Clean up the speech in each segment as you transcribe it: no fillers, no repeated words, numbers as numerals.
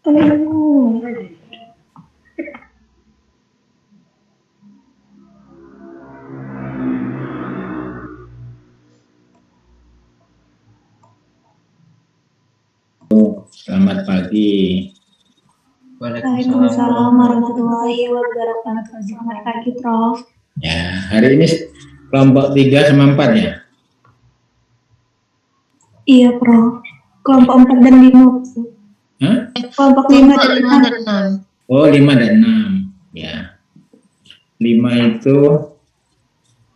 Oh. Selamat pagi. Waalaikumsalam warahmatullahi wabarakatuh. Selamat pagi, Prof. Ya, hari ini kelompok 3 sama 4 ya? Iya, Prof. Kelompok 4 dan 5. Hah? Kelompok 5 dan 6. Oh, 5 dan 6. Ya. 5 itu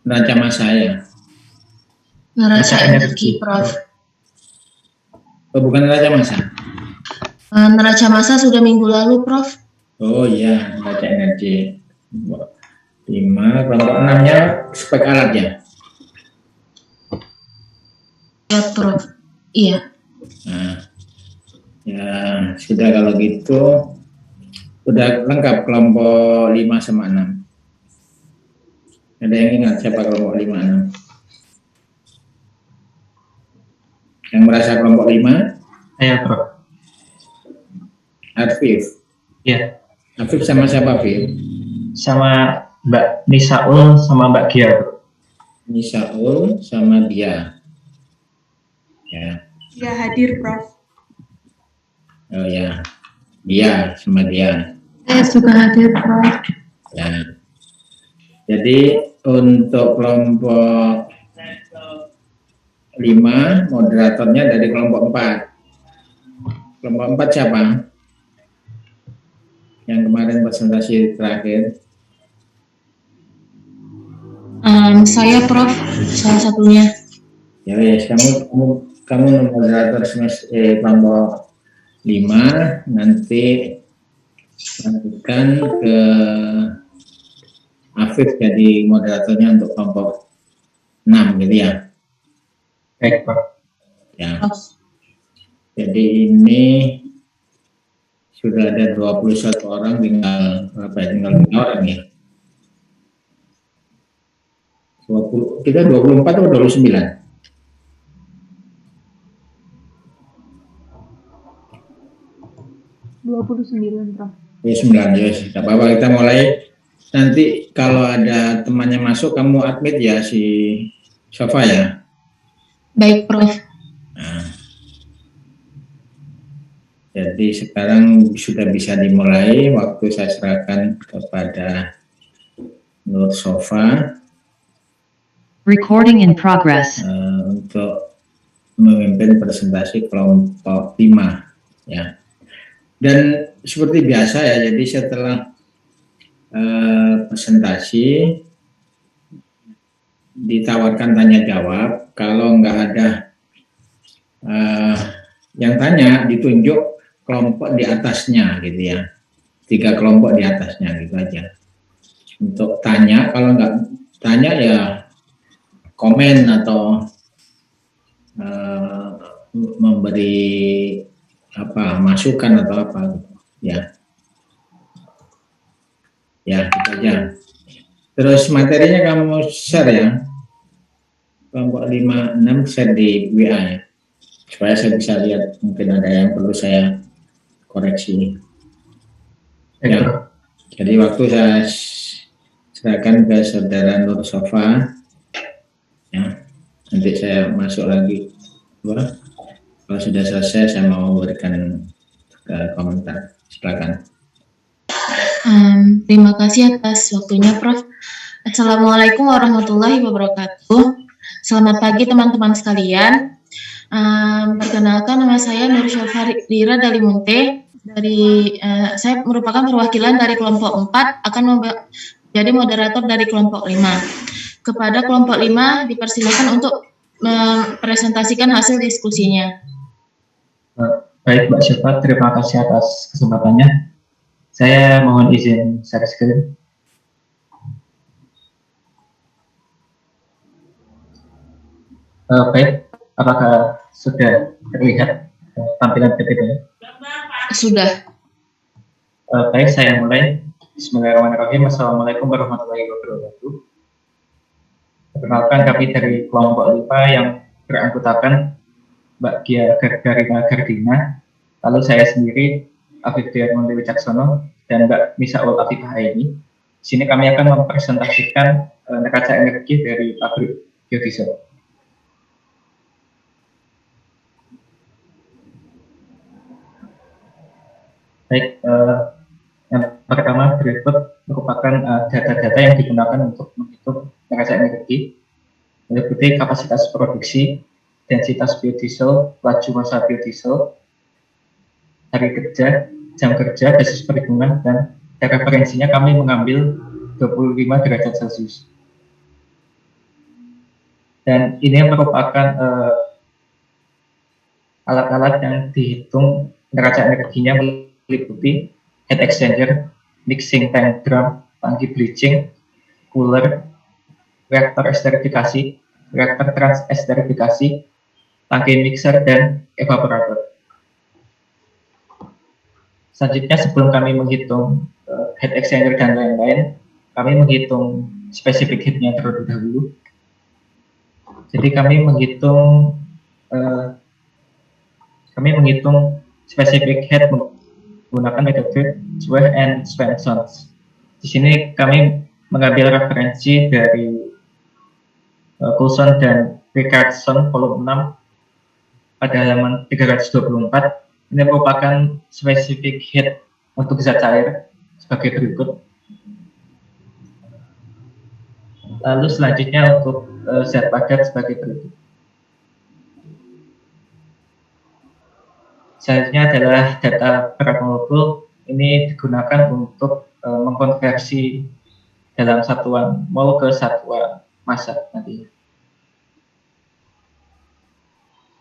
neraca massa ya? Neraca energi, Prof. Oh, bukan neraca massa? Neraca massa sudah minggu lalu, Prof. Oh iya, neraca energi. 5, kelompok 6-nya spek alat ya? Ya, Prof. Iya. Nah, ya sudah kalau gitu. Sudah lengkap kelompok 5 sama 6. Ada yang ingat siapa kelompok 5, 6? Yang merasa kelompok 5? Saya, Prof. Arfif. Iya. Arfif sama siapa, Arfif? Sama Mbak Nisaul sama Mbak Gia. Nisaul sama dia. Ya. Ya, hadir, Prof. Oh ya. Dia sama dia. Saya juga hadir, Prof. Ya. Jadi untuk kelompok 5, moderatornya dari kelompok 4. Kelompok 4 siapa? Yang kemarin presentasi terakhir. Saya, Prof. Salah satunya. Ya wes, kamu moderator kelompok 5, nanti lanjutkan ke Afif jadi moderatornya untuk kelompok 6 gitu ya. Baik, Prof. Ya. Jadi ini sudah ada 21 orang, tinggal 3 orang ya. kita 24 atau 29? 29, Prof. 29, ya, tidak apa-apa, kita mulai. Nanti kalau ada temannya masuk, kamu admit ya si Sofa ya. Baik, Prof. Nah, jadi sekarang sudah bisa dimulai. Waktu saya serahkan kepada Nur Sofa. Recording in progress. Untuk memimpin presentasi kelompok 5 ya. Dan seperti biasa ya, jadi setelah presentasi ditawarkan tanya jawab. Kalau nggak ada yang tanya, ditunjuk kelompok di atasnya gitu ya, 3 kelompok di atasnya gitu aja. Untuk tanya, kalau nggak tanya ya komen atau memberi masukan atau apa gitu ya. Ya, gitu aja. Terus materinya kamu share ya, kelompok 5, 6 share di WA ya, supaya saya bisa lihat, mungkin ada yang perlu saya koreksi ya. Jadi waktu saya serahkan ke saudara Nur Sofa ya, nanti saya masuk lagi. Kalau sudah selesai saya mau berikan komentar, silakan. Terima kasih atas waktunya, Prof. Assalamualaikum warahmatullahi wabarakatuh. Selamat pagi teman-teman sekalian. Perkenalkan, nama saya Nur Syafrira Dalimunte. Saya merupakan perwakilan dari kelompok 4, akan menjadi moderator dari kelompok 5. Kepada kelompok 5 dipersilakan untuk mempresentasikan hasil diskusinya. Baik, Mbak Syifa, terima kasih atas kesempatannya. Saya mohon izin share screen. Baik, apakah sudah terlihat tampilan PPT-nya? Sudah. Baik, saya mulai. Bismillahirrahmanirrahim. Assalamualaikum warahmatullahi wabarakatuh. Perkenalkan, kami dari kelompok 5 yang beranggotakan Mbak Gia Gardina, lalu saya sendiri Afif Diarmundi Wicaksono dan Mbak Misaul Afifah Aini. Di sini kami akan mempresentasikan neraca energi dari pabrik biodiesel. Baik, yang pertama berikut merupakan data-data yang digunakan untuk menghitung neraca energi, meliputi kapasitas produksi, densitas biodiesel, laju massa biodiesel, hari kerja, jam kerja, basis perhitungan, dan referensinya kami mengambil 25 derajat Celcius. Dan ini merupakan alat-alat yang dihitung neraca energinya meliputi heat exchanger, mixing tank drum, tangki bleaching, cooler, reaktor esterifikasi, reaktor transesterifikasi, tangki mixer, dan evaporator. Selanjutnya, sebelum kami menghitung heat exchanger dan lain-lain, kami menghitung specific heat-nya terlebih dahulu. Jadi kami menghitung specific heat menggunakan metode Sweh and Svensson. Di sini kami mengambil referensi dari Coulson dan Richardson volume 6 pada halaman 324. Ini merupakan specific heat untuk zat cair sebagai berikut. Lalu selanjutnya untuk zat padat sebagai berikut. Selanjutnya adalah data berat molekul. Ini digunakan untuk mengkonversi dalam satuan mol ke satuan massa nantinya.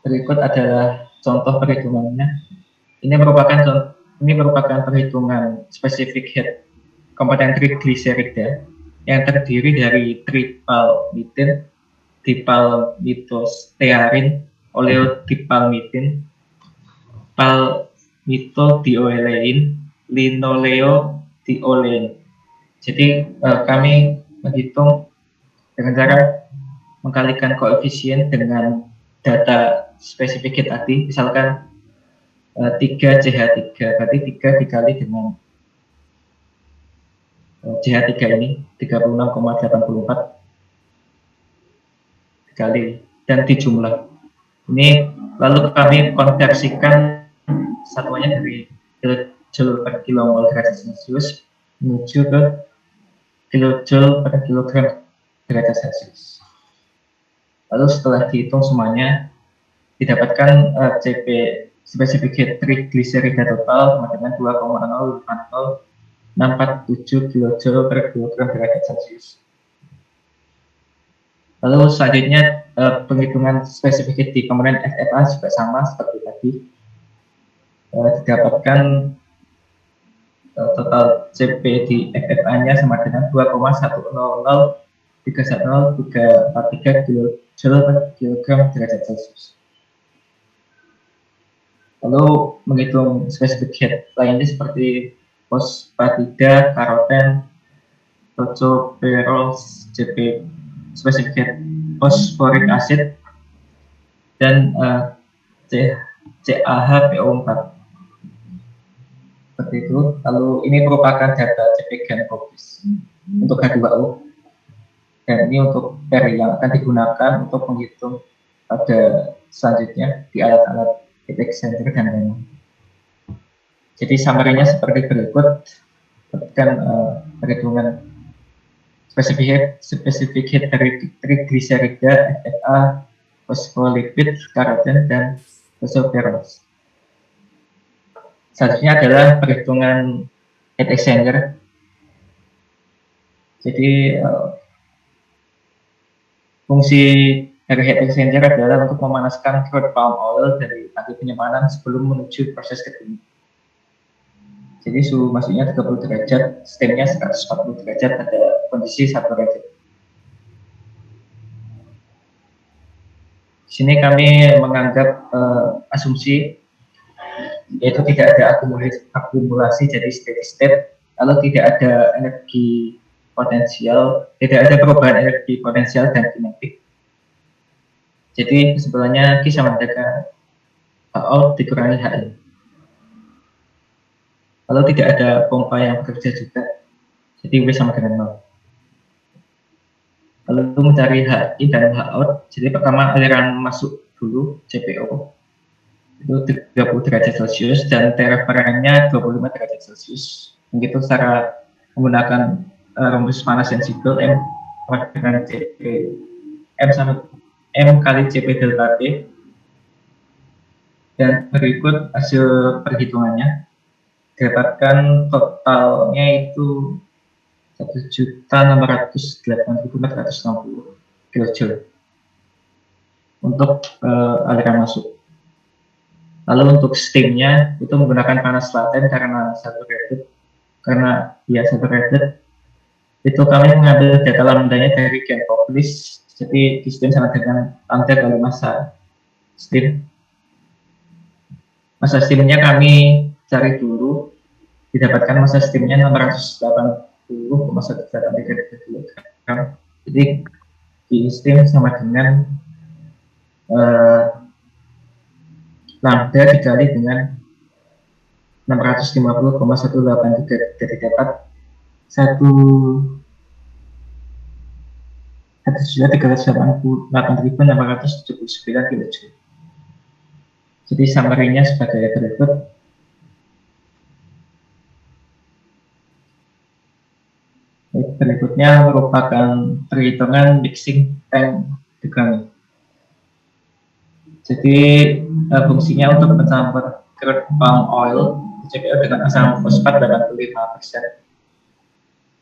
Berikut adalah contoh perhitungannya. Ini merupakan perhitungan specific heat komponen trigliserida yang terdiri dari tripalmitin, dipalmitostearin, oleodipalmitin, palmitodiolein, linoleodiolein. Jadi kami menghitung dengan cara mengkalikan koefisien dengan data specific heat tadi, misalkan 3CH3, berarti 3 dikali dengan CH3 ini 36,84 dikali dan dijumlah. Ini lalu kami konversikan satuannya dari kilojoule per kilomol derajat Celcius menuju ke kilojoule per kilogram derajat Celcius. Lalu setelah dihitung semuanya didapatkan CP specific heat trigliserida total sama dengan 2,050,647 kilojoule per kilogram derajat Celcius. Lalu selanjutnya penghitungan specific heat di komponen FFA juga sama seperti tadi. Didapatkan total CP di FFA-nya sama dengan 2,100,310,343 kilojoule per kilogram derajat Celcius. Lalu menghitung specific heat lainnya seperti fosfatida, karoten, tocopherols, CP specific heat fosforik acid, dan CaHPO4. Seperti itu. Lalu ini merupakan data CP Gencovis untuk H2O. Dan ini untuk peri yang akan digunakan untuk menghitung pada selanjutnya di alat-alat heat exchanger dan lain-lain. Jadi summary-nya seperti berikut. Dapatkan perhitungan specific heat dari trigliserida, FFA, fosfolipid, karoten, dan tocopherols. Selanjutnya adalah perhitungan heat exchanger. Jadi fungsi dari heat exchanger adalah untuk memanaskan crude palm oil dari tangki penyimpanan sebelum menuju proses kedelai. Jadi suhu masuknya 30 derajat, steamnya 140 derajat pada kondisi saturated. Di sini kami menganggap asumsi yaitu tidak ada akumulasi jadi steady state, lalu tidak ada energi potensial, tidak ada perubahan energi potensial dan kinetik. Jadi kesimpulannya Q sama dengan out dikurangi HI. Lalu tidak ada pompa yang bekerja juga, jadi W sama dengan 0. Lalu mencari HI dan HOUT. Jadi pertama aliran masuk dulu CPO itu 30 derajat Celcius dan T-referennya 25 derajat Celcius. Begitu secara menggunakan rumus panas sensibel M sama dengan CP M kali CP delta T. Dan berikut hasil perhitungannya. Didapatkan totalnya itu 1.608.460 kilojoule untuk aliran masuk. Lalu untuk steamnya itu menggunakan panas laten karena saturated. Karena dia saturated, itu kami mengambil data lambdanya dari Genpolis. Jadi di steam sama dengan lambda kali massa steam. Massa steamnya kami cari dulu. Didapatkan massa steamnya 680,183 kg. Jadi di steam sama dengan lambda dikali dengan 650,183, jadi dapat 1.388.679 kilojoule. Jadi summary-nya sebagai berikut. Berikutnya merupakan perhitungan mixing tank degradasi. Jadi fungsinya untuk mencampur crude palm oil CPO dengan asam fosfat 85%.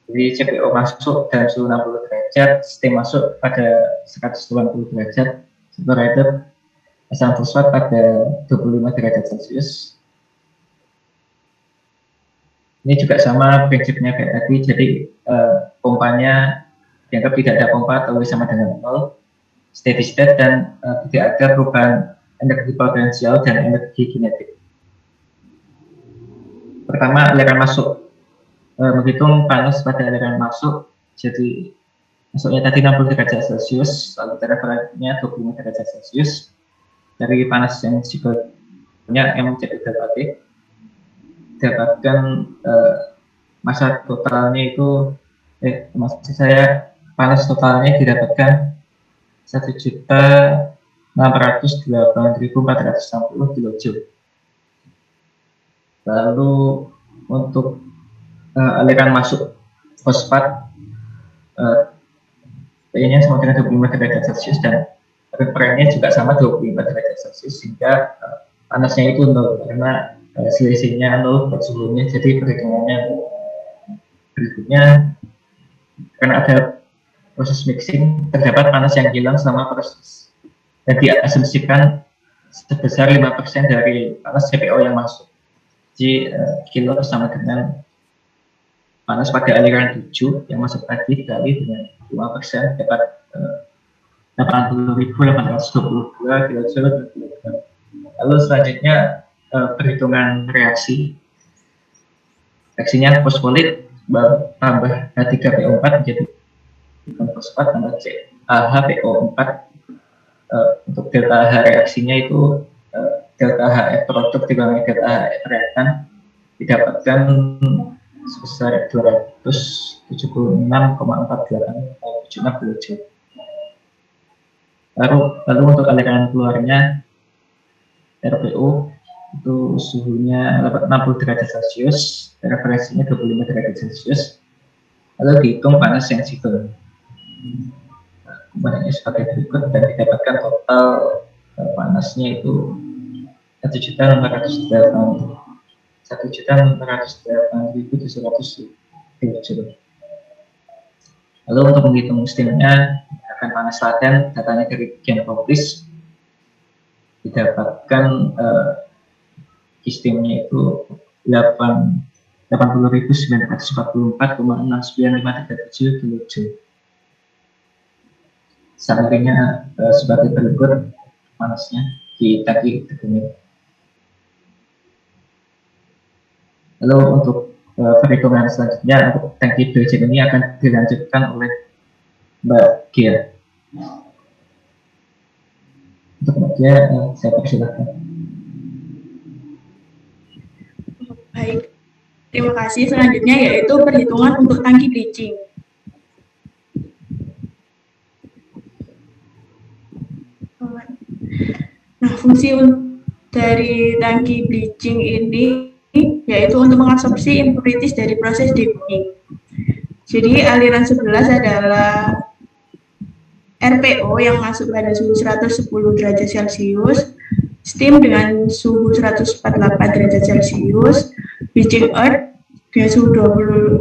Jadi CPO masuk dalam suhu 60 derajat, steam masuk pada 180 derajat, separated asam fosfat pada 25 derajat Celcius. Ini juga sama prinsipnya kayak tadi, jadi pompanya dianggap tidak ada pompa atau sama dengan 0, steady state, dan tidak ada perubahan energi potensial dan energi kinetik. Pertama, aliran masuk. Menghitung panas pada aliran masuk, jadi masuknya tadi 60 derajat Celcius, lalu referensinya 25 derajat Celcius. Dari panas sensibelnya MCP delta T, dapatkan massa totalnya itu, maksud saya panas totalnya didapatkan 1.608.460 kilojoule. Lalu untuk aliran masuk fosfat, P-nya sama dengan 25 derajat Celcius dan referennya juga sama 25 derajat Celcius, sehingga panasnya itu 0 karena selisihnya 0 buat suhunya. Jadi perhitungannya berikutnya, karena ada proses mixing, terdapat panas yang hilang selama proses dan diasumsikan sebesar 5% dari panas CPO yang masuk. Jadi kilo sama dengan panas pada aliran 7 yang masuk tadi dikali dengan 5%, dapat 80.822 kilojoule per kilogram. Lalu selanjutnya perhitungan reaksi. Reaksinya fosfolit tambah H3PO4 menjadi fosfat tambah CaHPO4. Untuk delta H reaksinya itu delta HF produk dikurangi delta HF reaktan, didapatkan sebesar 276,4876 kilojoule. Lalu untuk aliran keluarnya RPO itu suhunya 60 derajat Celcius, referensinya 25 derajat Celcius. Lalu dihitung panas sensibel. Kemudiannya sebagai berikut, dan didapatkan total panasnya itu 1.608.700 kilojoule. Lalu untuk menghitung steamnya akan panas laten, datanya dari Genpolis, didapatkan steamnya itu 80.944,6953 kilojoule. Summary-nya sebagai berikut panasnya di tadi ini. Lalu untuk perhitungan selanjutnya untuk tangki bridging ini akan dilanjutkan oleh Mbak Gia. Untuk Mbak Gia, saya persilahkan. Baik, Terima kasih. Selanjutnya yaitu perhitungan untuk tangki bleaching. Nah, fungsi dari tangki bleaching ini yaitu untuk mengabsorpsi impurities dari proses deburning. Jadi aliran 11 adalah RPO yang masuk pada suhu 110 derajat Celcius, steam dengan suhu 148 derajat Celcius, bleaching earth dengan suhu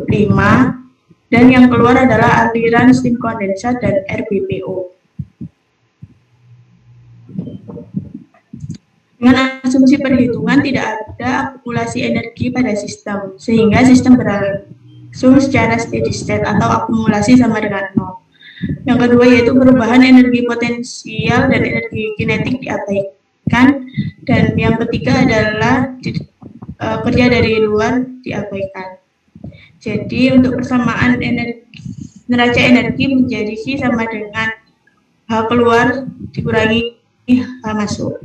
25, dan yang keluar adalah aliran steam kondensat dan RBPO. Dengan asumsi perhitungan tidak ada akumulasi energi pada sistem, sehingga sistem berlangsung secara steady state atau akumulasi sama dengan 0. Yang kedua yaitu perubahan energi potensial dan energi kinetik diabaikan, dan yang ketiga adalah kerja dari luar diabaikan. Jadi untuk persamaan neraca energi menjadi Q sama dengan H keluar dikurangi H masuk.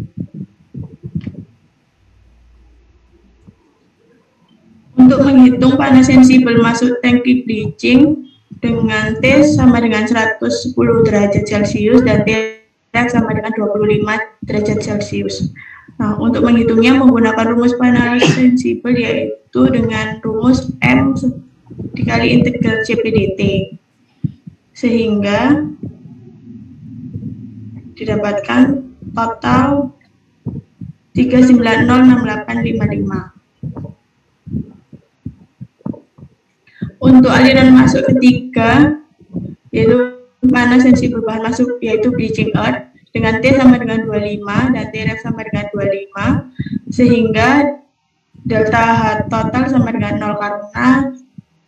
Untuk menghitung panas sensibel masuk tangki bleaching dengan T sama dengan 110 derajat Celcius dan T sama dengan 25 derajat Celcius. Nah, untuk menghitungnya menggunakan rumus panas sensibel yaitu dengan rumus M dikali integral CPDT, sehingga didapatkan total 3906855. Untuk aliran masuk ketiga, yaitu panas sensibel bahan masuk, yaitu bleaching earth, dengan T sama dengan 25 dan T ref sama dengan 25, sehingga delta H total sama dengan 0 karena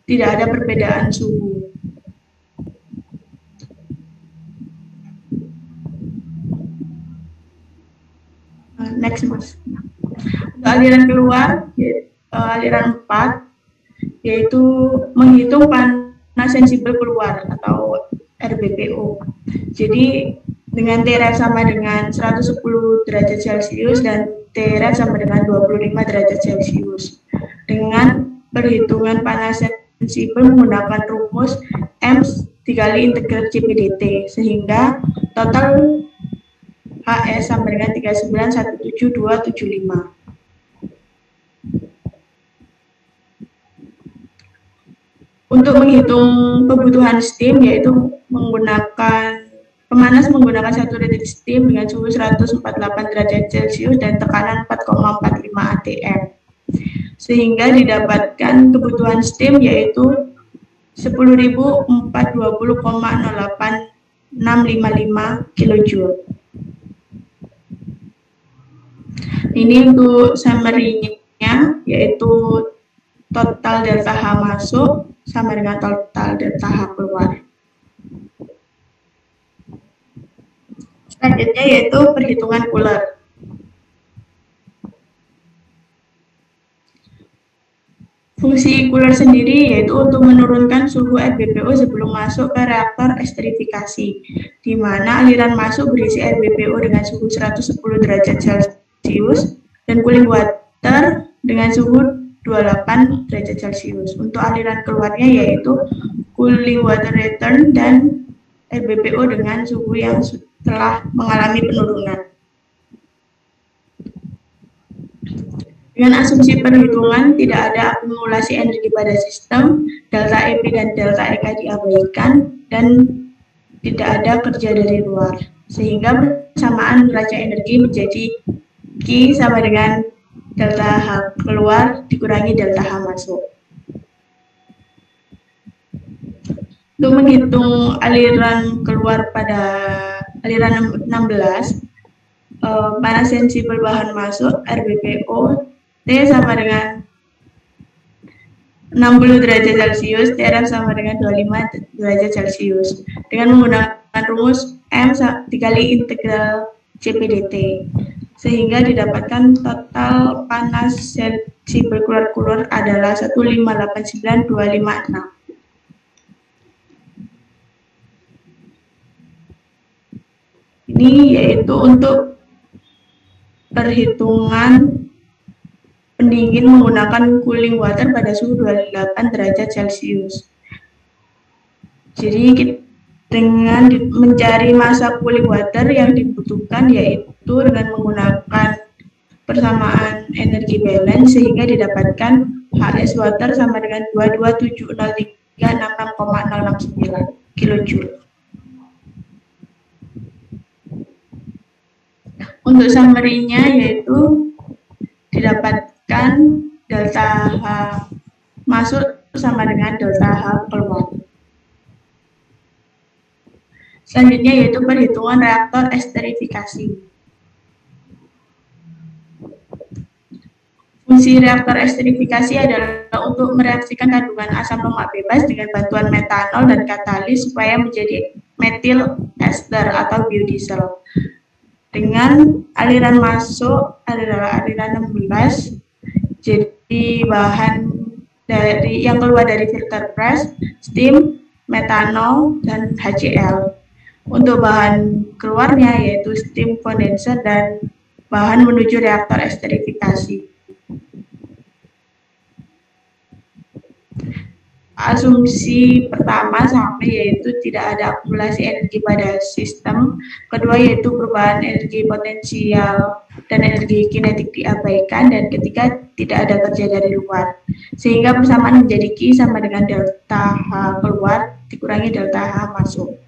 tidak ada perbedaan suhu. Next, Mas. Untuk aliran keluar, aliran 4, yaitu menghitung panas sensibel keluar atau RBPO. Jadi dengan T ref sama dengan 110 derajat Celcius dan T ref sama dengan 25 derajat Celcius. Dengan perhitungan panas sensibel menggunakan rumus M dikali integral CPDT, sehingga total HS sama dengan 3917275. Untuk menghitung kebutuhan steam, yaitu menggunakan pemanas menggunakan 1 liter steam dengan suhu 148 derajat Celcius dan tekanan 4,45 atm, sehingga didapatkan kebutuhan steam yaitu 10.420,08655 kJ. Ini untuk summary-nya, yaitu total delta H masuk sama dengan total delta H keluar. Selanjutnya yaitu perhitungan cooler. Fungsi cooler sendiri yaitu untuk menurunkan suhu RBPO sebelum masuk ke reaktor esterifikasi, di mana aliran masuk berisi RBPO dengan suhu 110 derajat Celcius dan cooling water dengan suhu 28 derajat Celcius. Untuk aliran keluarnya yaitu cooling water return dan RBPO dengan suhu yang telah mengalami penurunan. Dengan asumsi perhitungan tidak ada akumulasi energi pada sistem, delta EP dan delta EK diabaikan, dan tidak ada kerja dari luar, sehingga persamaan neraca energi menjadi Q sama dengan delta H keluar dikurangi delta H masuk. Untuk menghitung aliran keluar pada aliran 16, panas sensibel bahan masuk RBPO T sama dengan 60 derajat Celcius, T ref sama dengan 25 derajat Celcius, dengan menggunakan rumus M dikali integral CPDT, sehingga didapatkan total panas sensibel keluar adalah 1589256. Ini yaitu untuk perhitungan pendingin menggunakan cooling water pada suhu 28 derajat Celcius. Jadi dengan mencari massa cooling water yang dibutuhkan yaitu dengan menggunakan persamaan energi balance sehingga didapatkan HS water sama dengan 2270366,069 kilojoule. Untuk summary-nya yaitu didapatkan delta H masuk sama dengan delta H keluar. Selanjutnya yaitu perhitungan reaktor esterifikasi. Fungsi reaktor esterifikasi adalah untuk mereaksikan kandungan asam lemak bebas dengan bantuan metanol dan katalis supaya menjadi metil ester atau biodiesel. Dengan aliran masuk adalah aliran 16, jadi bahan dari yang keluar dari filter press, steam, metanol, dan HCl. Untuk bahan keluarnya yaitu steam condenser dan bahan menuju reaktor esterifikasi. Asumsi pertama sama yaitu tidak ada akumulasi energi pada sistem. Kedua yaitu perubahan energi potensial dan energi kinetik diabaikan. Dan ketiga tidak ada kerja dari luar. Sehingga persamaan menjadi Q sama dengan delta H keluar dikurangi delta H masuk.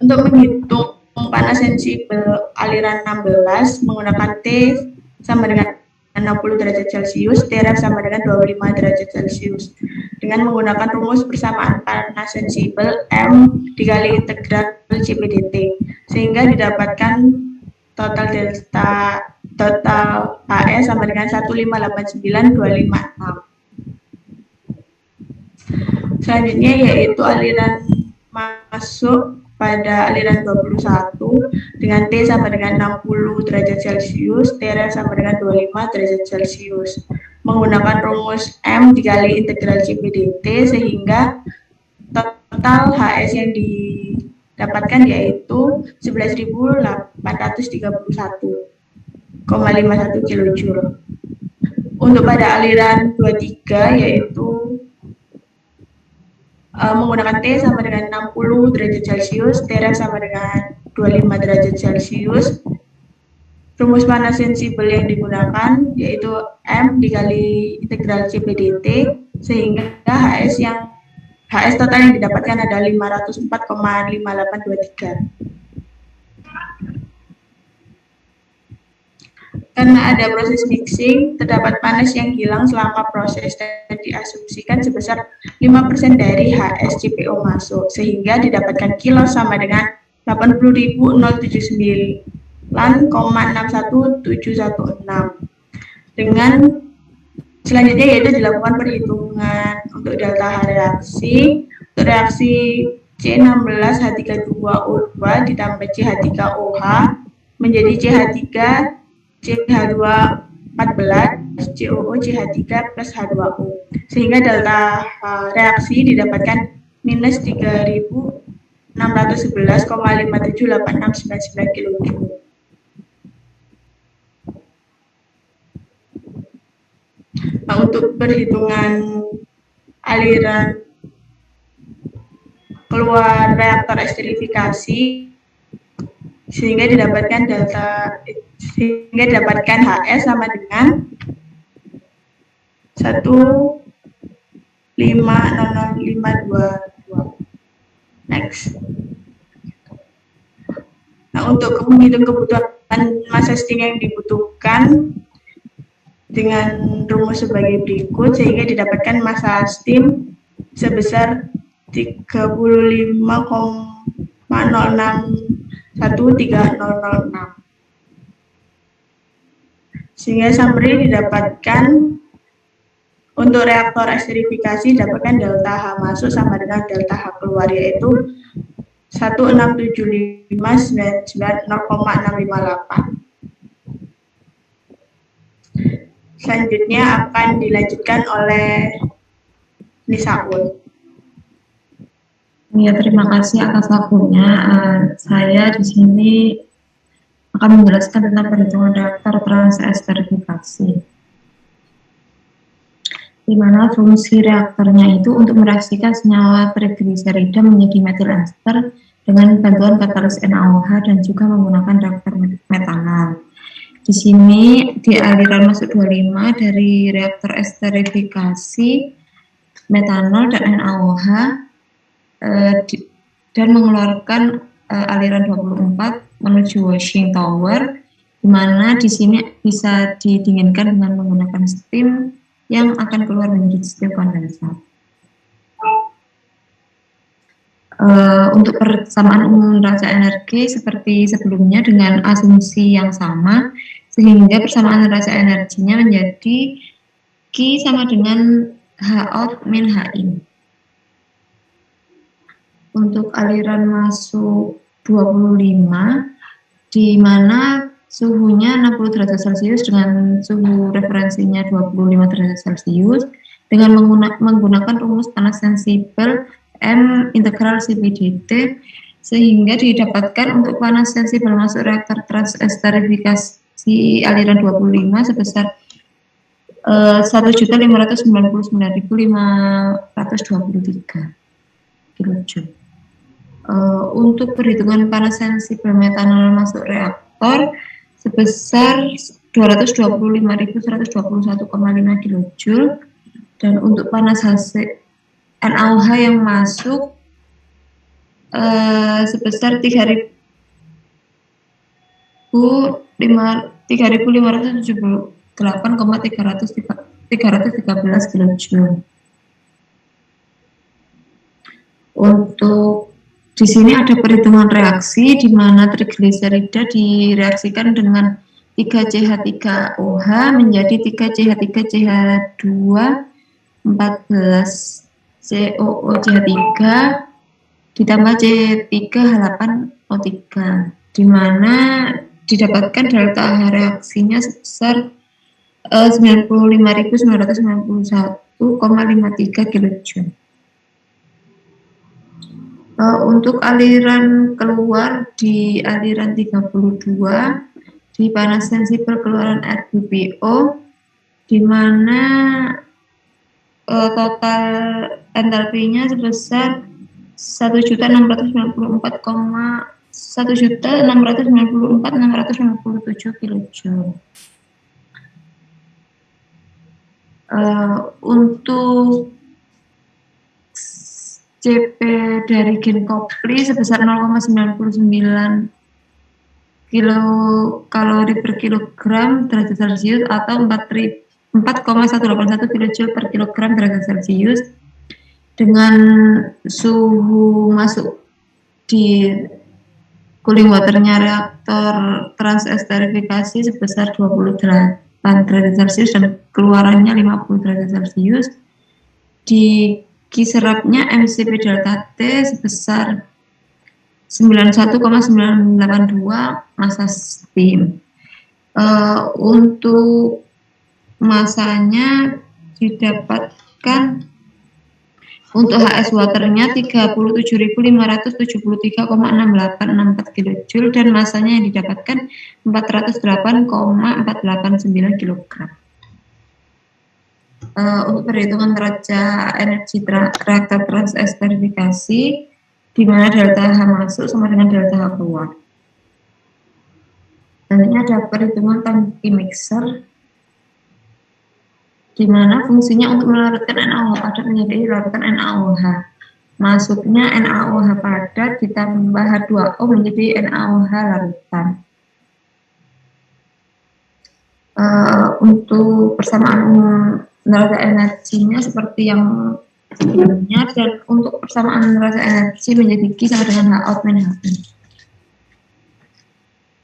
Untuk menghitung panas sensibel aliran 16 menggunakan T sama dengan 60 derajat Celcius, T sama dengan 25 derajat Celcius. Dengan menggunakan rumus persamaan panas sensibel M dikali integral CPDT, sehingga didapatkan total HS sama dengan 1589256. Selanjutnya yaitu aliran masuk pada aliran 21 dengan T sama dengan 60 derajat Celcius, T sama dengan 25 derajat Celcius. Menggunakan rumus M dikali integral CPDT sehingga total HS yang didapatkan yaitu 11.831,51 kilojoule. Untuk pada aliran 23 yaitu menggunakan T sama dengan 60 derajat Celcius, T sama dengan 25 derajat Celcius. Rumus panas sensibel yang digunakan yaitu M dikali integral CPDT sehingga HS total yang didapatkan adalah 504,5823. Karena ada proses mixing, terdapat panas yang hilang selama proses dan diasumsikan sebesar 5% dari HS CPO masuk, sehingga didapatkan kilo sama dengan 80.079,61716. Dengan selanjutnya yaitu dilakukan perhitungan untuk delta H reaksi. Untuk reaksi C16H32O2 ditambah CH3OH menjadi CH3 CH214 COO CH3 plus H2O sehingga delta reaksi didapatkan minus 3.611,578699 kilojoule. Nah, untuk perhitungan aliran keluar reaktor esterifikasi sehingga didapatkan HS sama dengan 1,500,522. Next. Nah, untuk menghitung kebutuhan massa steam yang dibutuhkan dengan rumus sebagai berikut sehingga didapatkan massa steam sebesar 35,0613006. Sehingga summary didapatkan untuk reaktor esterifikasi dapatkan delta H masuk sama dengan delta H keluar yaitu 1675990,658. Selanjutnya akan dilanjutkan oleh Nisaun. Ya, terima kasih atas waktunya. Saya di sini akan menjelaskan tentang perhitungan reaktor transesterifikasi, di mana fungsi reaktornya itu untuk mereaksikan senyawa trigliserida menjadi metil ester dengan bantuan katalis NaOH dan juga menggunakan reaktor metanol. Di sini di aliran masuk 25 dari reaktor esterifikasi metanol dan NaOH dan mengeluarkan aliran 24 menuju washing tower, di mana di sini bisa didinginkan dengan menggunakan steam yang akan keluar menjadi steam kondensat. Untuk persamaan umum neraca energi seperti sebelumnya dengan asumsi yang sama, sehingga persamaan neraca energinya menjadi Q sama dengan H out min H in. Untuk aliran masuk 25, di mana suhunya 60 derajat Celcius dengan suhu referensinya 25 derajat Celcius dengan menggunakan rumus panas sensibel M integral CP/dt, sehingga didapatkan untuk panas sensibel masuk reaktor transesterifikasi aliran 25 sebesar 1.599.523 kilojoule. Untuk perhitungan panas sensibel metanol masuk reaktor sebesar 225.121,5 kilojoule, dan untuk panas hasil NaOH yang masuk sebesar 3.578,313 kilojoule. Untuk di sini ada perhitungan reaksi di mana trigliserida direaksikan dengan 3CH3OH menjadi 3CH3CH2 14COOCH3 ditambah C3H8O3, di mana didapatkan delta reaksinya sebesar 95.991,53 kilojoule. Untuk aliran keluar di aliran 32 di panas sensibel keluaran RBPO, di mana total entalpinya sebesar 1.694.657 kilojoule. Untuk CP dari gen Copley sebesar 0,99 kilokalori per kilogram derajat Celcius atau 4,181 kilojoule per kilogram derajat Celcius dengan suhu masuk di cooling waternya reaktor transesterifikasi sebesar 28 derajat Celcius dan keluarannya 50 derajat Celcius. Di kiserapnya MCP delta T sebesar 91,982 massa steam. Untuk masanya didapatkan untuk HS waternya 37.573,6864 kilojoule dan masanya yang didapatkan 408,489 kilogram. Untuk perhitungan neraca energi reaktor transesterifikasi, di mana delta H masuk sama dengan delta H keluar. Dan ini ada perhitungan tangki mixer, di mana fungsinya untuk melarutkan NaOH padat menjadi larutan NaOH. Masuknya NaOH padat ditambah H2O menjadi NaOH larutan. Untuk persamaan neraca energinya seperti yang sebelumnya, dan untuk persamaan neraca energi menjadi Q sama dengan H out min H in.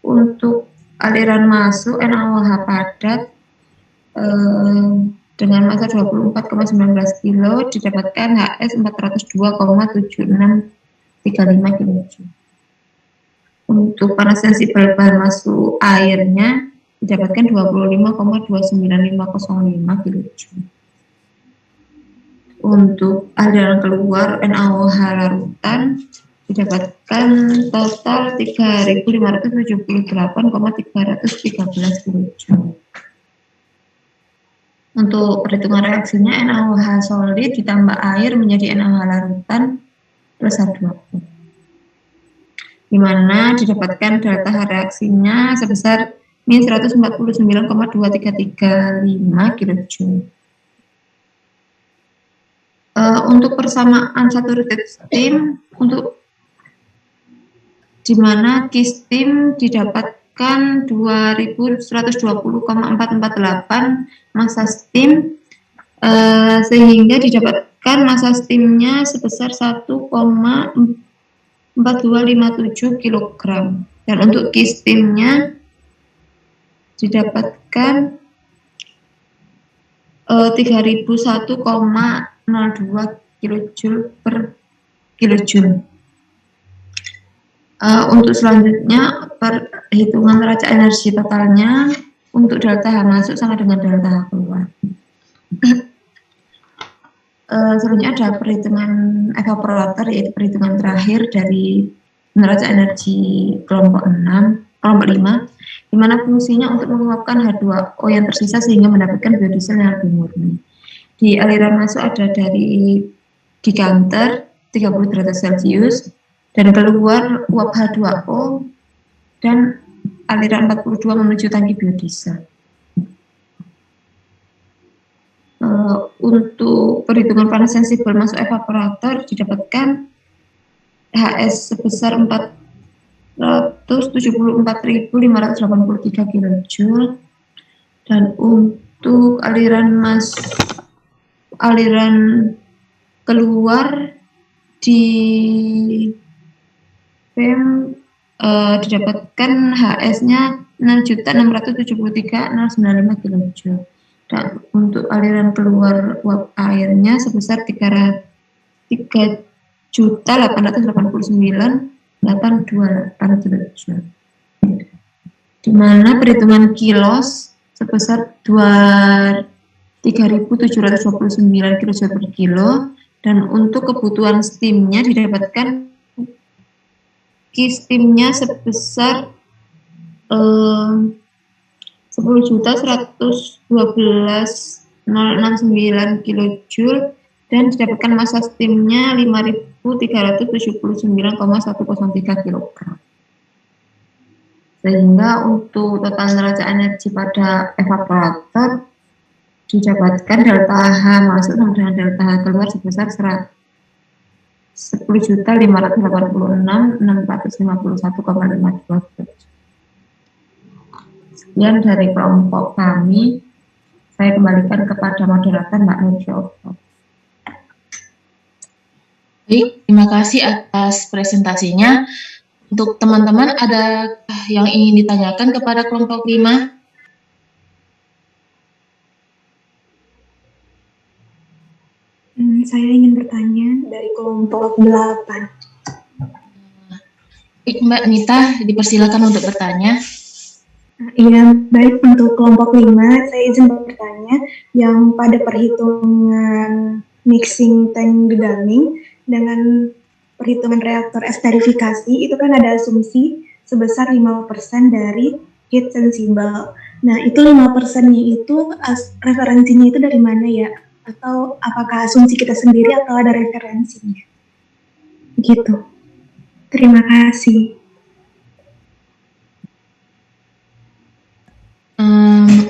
Untuk aliran masuk NaOH padat dengan massa 24,19 kilo didapatkan HS 402,7635 kilo. Untuk panas sensibel bahan masuk airnya didapatkan 25,29505 kilojoule. Untuk aliran keluar NaOH larutan didapatkan total 3.578,313 kilojoule. Untuk perhitungan reaksinya, NaOH solid ditambah air menjadi NaOH larutan plus H2O, di mana didapatkan delta H reaksinya sebesar min 149,2335 kilojoule. Untuk persamaan saturated steam, untuk di mana Q-steam didapatkan 2120,448 massa steam, sehingga didapatkan massa steamnya sebesar 1,4257 kg, dan untuk Q-steamnya didapatkan 3001,02 kilojoule per kilojoule. Untuk selanjutnya, perhitungan neraca energi totalnya untuk delta H masuk sama dengan delta H keluar. Selanjutnya ada perhitungan evaporator, yaitu perhitungan terakhir dari neraca energi kelompok 5, di mana fungsinya untuk menguapkan H2O yang tersisa sehingga mendapatkan biodiesel yang lebih murni. Di aliran masuk ada dari decanter 30 derajat Celcius, dan keluar uap H2O dan aliran 42 menuju tangki biodiesel. Untuk perhitungan panas sensibel masuk evaporator didapatkan HS sebesar 474.583 kilojoule, dan untuk aliran keluar di PEM didapatkan HS-nya 6.673.095 kilojoule, dan untuk aliran keluar uap airnya sebesar 3.889.828 kilojoule, di mana perhitungan kilos sebesar 3.729 kilojoule per kilo, dan untuk kebutuhan steamnya didapatkan Q-steamnya sebesar 10.112.069 kilojoule, dan didapatkan massa steamnya 5.379,103 kg. Sehingga untuk total neraca energi pada evaporator didapatkan delta H masuk sama dengan delta H keluar sebesar 10.586.651,52. Sekian dari kelompok kami. Saya kembalikan kepada moderator Mbak Nur Syofah. Baik, terima kasih atas presentasinya. Untuk teman-teman, ada yang ingin ditanyakan kepada kelompok 5? Saya ingin bertanya dari kelompok 8. Baik, Mbak Nita, dipersilakan untuk bertanya. Iya, baik, untuk kelompok 5, saya izin bertanya yang pada perhitungan mixing tank degamming dengan perhitungan reaktor esterifikasi itu kan ada asumsi sebesar 5% dari heat sensible. Nah, itu 5%-nya itu referensinya itu dari mana ya? Atau apakah asumsi kita sendiri atau ada referensinya? Gitu. Terima kasih.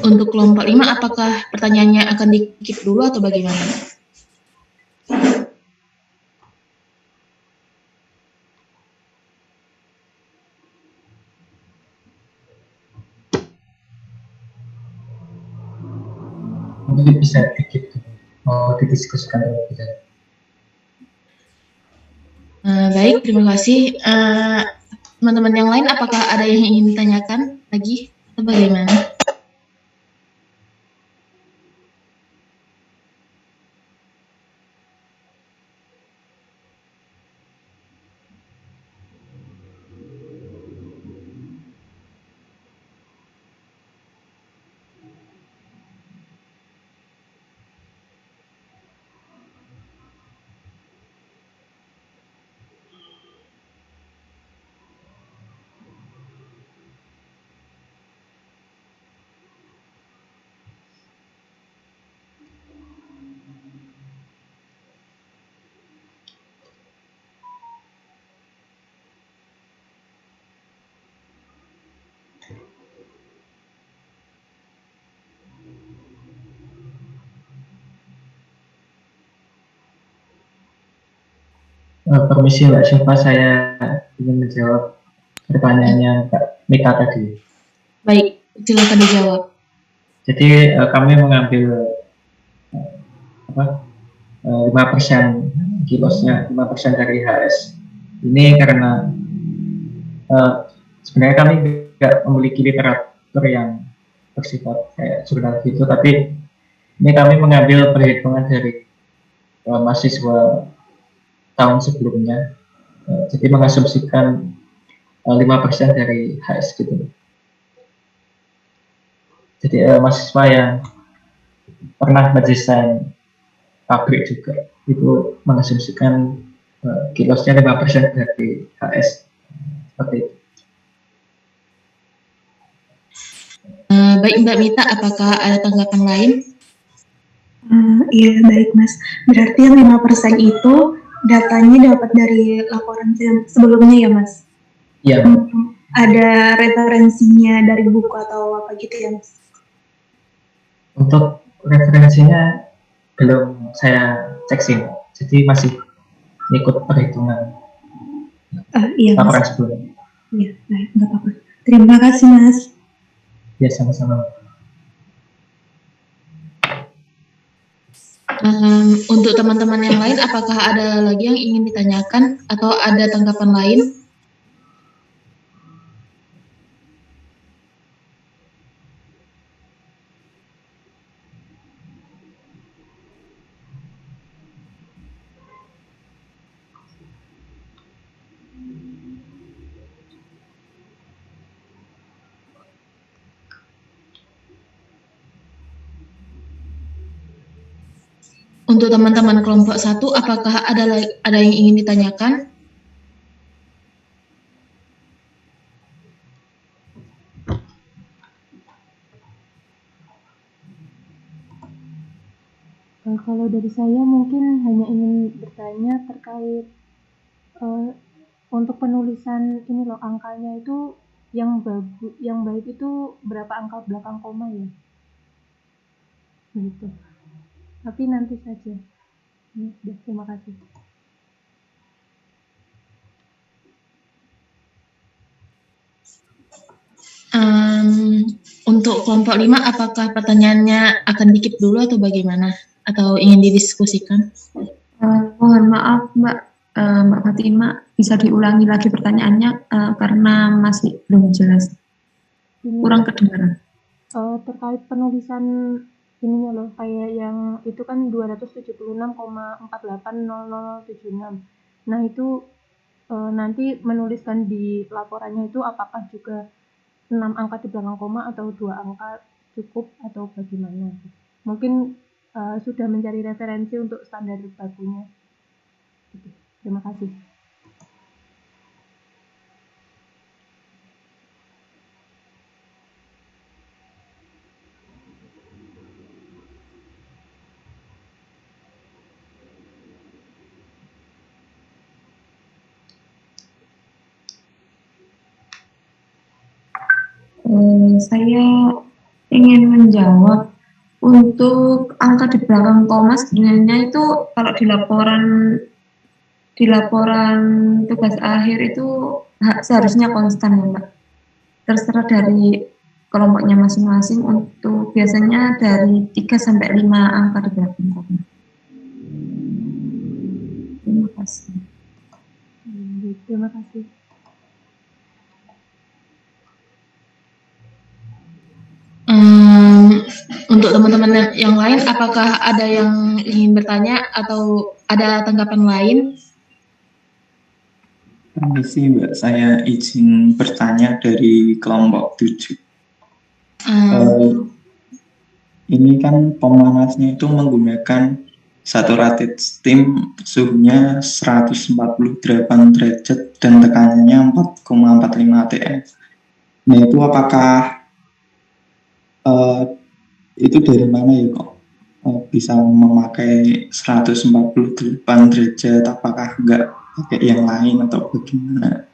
Untuk kelompok 5, apakah pertanyaannya akan di-keep dulu atau bagaimana? Mungkin bisa dikit didiskusikan lebih dulu. Baik, terima kasih. Teman-teman yang lain, apakah ada yang ingin ditanyakan lagi atau bagaimana? Permisi Mbak Syifa, saya ingin menjawab pertanyaannya Mbak Mita tadi. Baik, silakan dijawab. Jadi kami mengambil 5% kilosnya, 5% dari HS. Ini karena sebenarnya kami tidak memiliki literatur yang bersifat kayak jurnal gitu, tapi ini kami mengambil perhitungan dari mahasiswa tahun sebelumnya. Jadi mengasumsikan 5% dari HS gitu. Jadi mahasiswa yang pernah mendesain pabrik juga itu mengasumsikan kilosnya 5% dari HS seperti itu. Baik Mbak Mita, apakah ada tanggapan lain? Iya, baik Mas. Berarti yang 5% itu datanya dapat dari laporan sebelumnya ya Mas? Iya. Ada referensinya dari buku atau apa gitu ya Mas? Untuk referensinya belum saya cek sih, jadi masih ikut perhitungan Iya laporan Mas. sebelumnya. Iya, baik, nggak apa-apa. Terima kasih Mas. Ya, sama-sama. Untuk teman-teman yang lain, apakah ada lagi yang ingin ditanyakan atau ada tanggapan lain? Untuk teman-teman kelompok 1, apakah ada yang ingin ditanyakan? Kalau dari saya mungkin hanya ingin bertanya terkait untuk penulisan ini loh, angkanya itu yang bagus, yang baik itu berapa angka belakang koma ya? Gitu. Tapi nanti saja. Terima kasih. Untuk kelompok 5, apakah pertanyaannya akan dikip dulu atau bagaimana? Atau ingin didiskusikan? Mohon maaf Mbak Fatima, bisa diulangi lagi pertanyaannya karena masih belum jelas, kurang kedengaran. Terkait penulisan ininya loh, kayak yang itu kan 276,480076. Nah itu nanti menuliskan di laporannya itu apakah juga 6 angka di belakang koma atau 2 angka cukup atau bagaimana? Mungkin sudah mencari referensi untuk standar bakunya. Terima kasih. Saya ingin menjawab untuk angka di belakang koma sebenarnya itu kalau di laporan tugas akhir itu seharusnya konstan ya Mbak. Terserah dari kelompoknya masing-masing, untuk biasanya dari 3 sampai 5 angka di belakang koma. Terima kasih. Terima kasih. Untuk teman-teman yang lain, apakah ada yang ingin bertanya atau ada tanggapan lain? Permisi Mbak, saya izin bertanya dari kelompok 7. Ini kan pemanasnya itu menggunakan saturated steam, suhunya 148 derajat dan tekanannya 4,45 atm. Nah itu apakah itu dari mana ya kok bisa memakai 148 derajat, apakah enggak pakai yang lain atau bagaimana?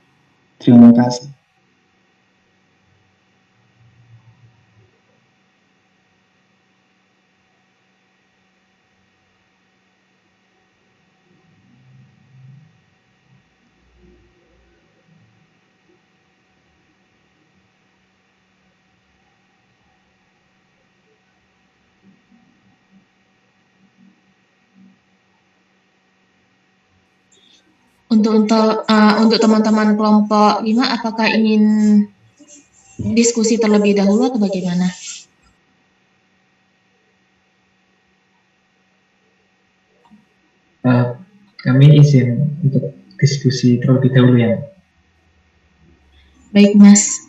Terima kasih. Untuk teman-teman kelompok 5, apakah ingin diskusi terlebih dahulu atau bagaimana? Kami izin untuk diskusi terlebih dahulu ya. Baik, Mas.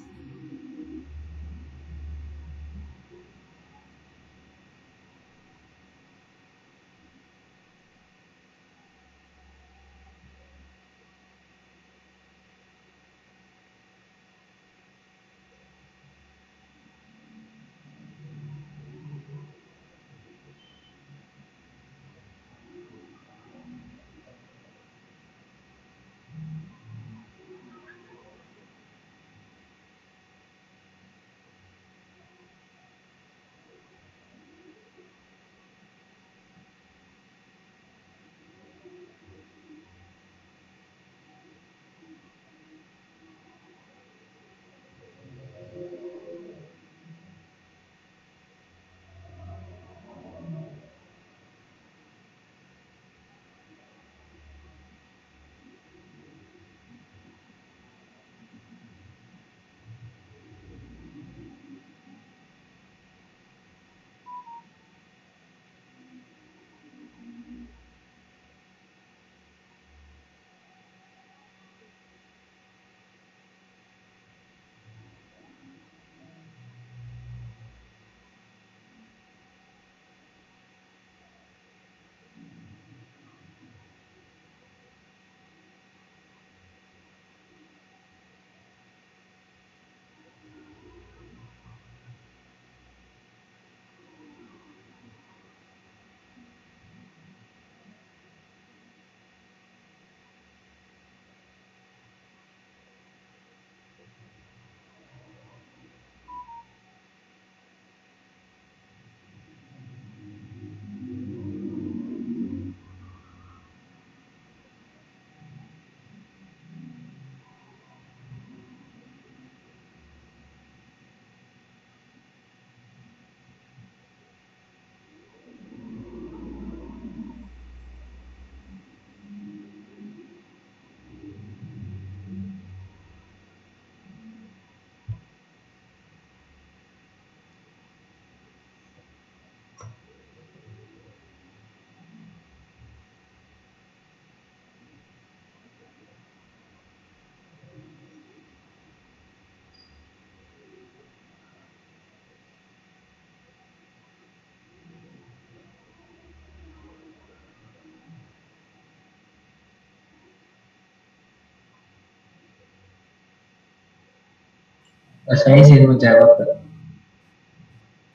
Saya izin menjawab.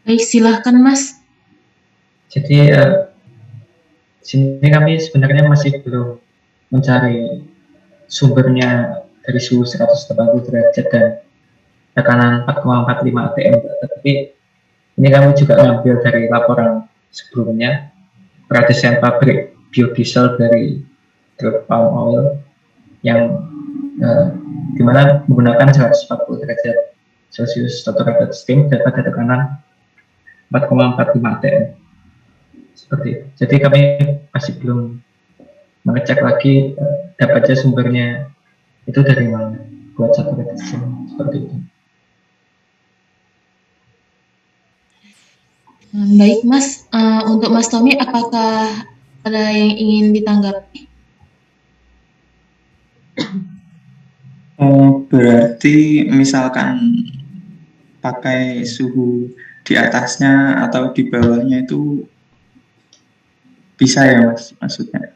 Baik, silahkan, Mas. Jadi sini kami sebenarnya masih belum mencari sumbernya dari suhu 180 derajat dan tekanan 4,45 atm, tetapi ini kami juga ngambil dari laporan sebelumnya produsen pabrik biodiesel dari palm oil yang dimana menggunakan 140 derajat Celcius saturated steam dan pada tekanan 4,45 atm. Seperti itu. Jadi kami masih belum mengecek lagi dapatnya sumbernya itu dari mana buat saturated steam seperti itu. Baik, Mas. Untuk Mas Tommy, apakah ada yang ingin ditanggapi? Berarti misalkan pakai suhu di atasnya atau di bawahnya itu bisa ya, Mas, maksudnya?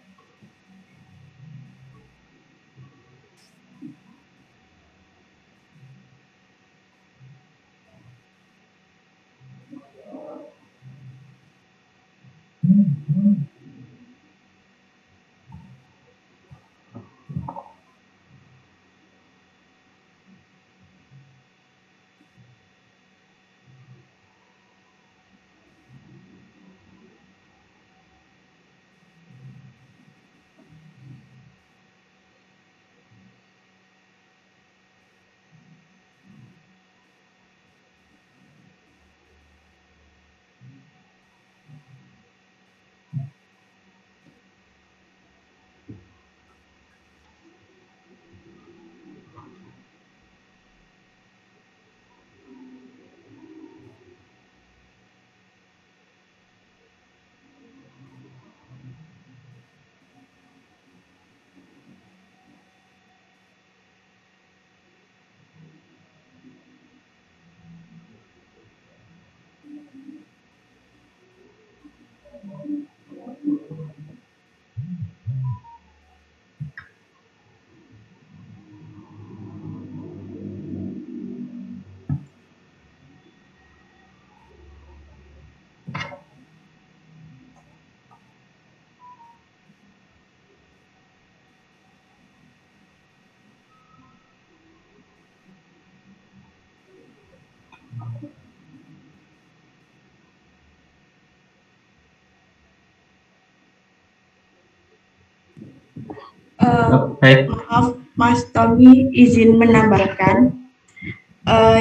Baik, Maaf, Mas Tommy izin menambahkan.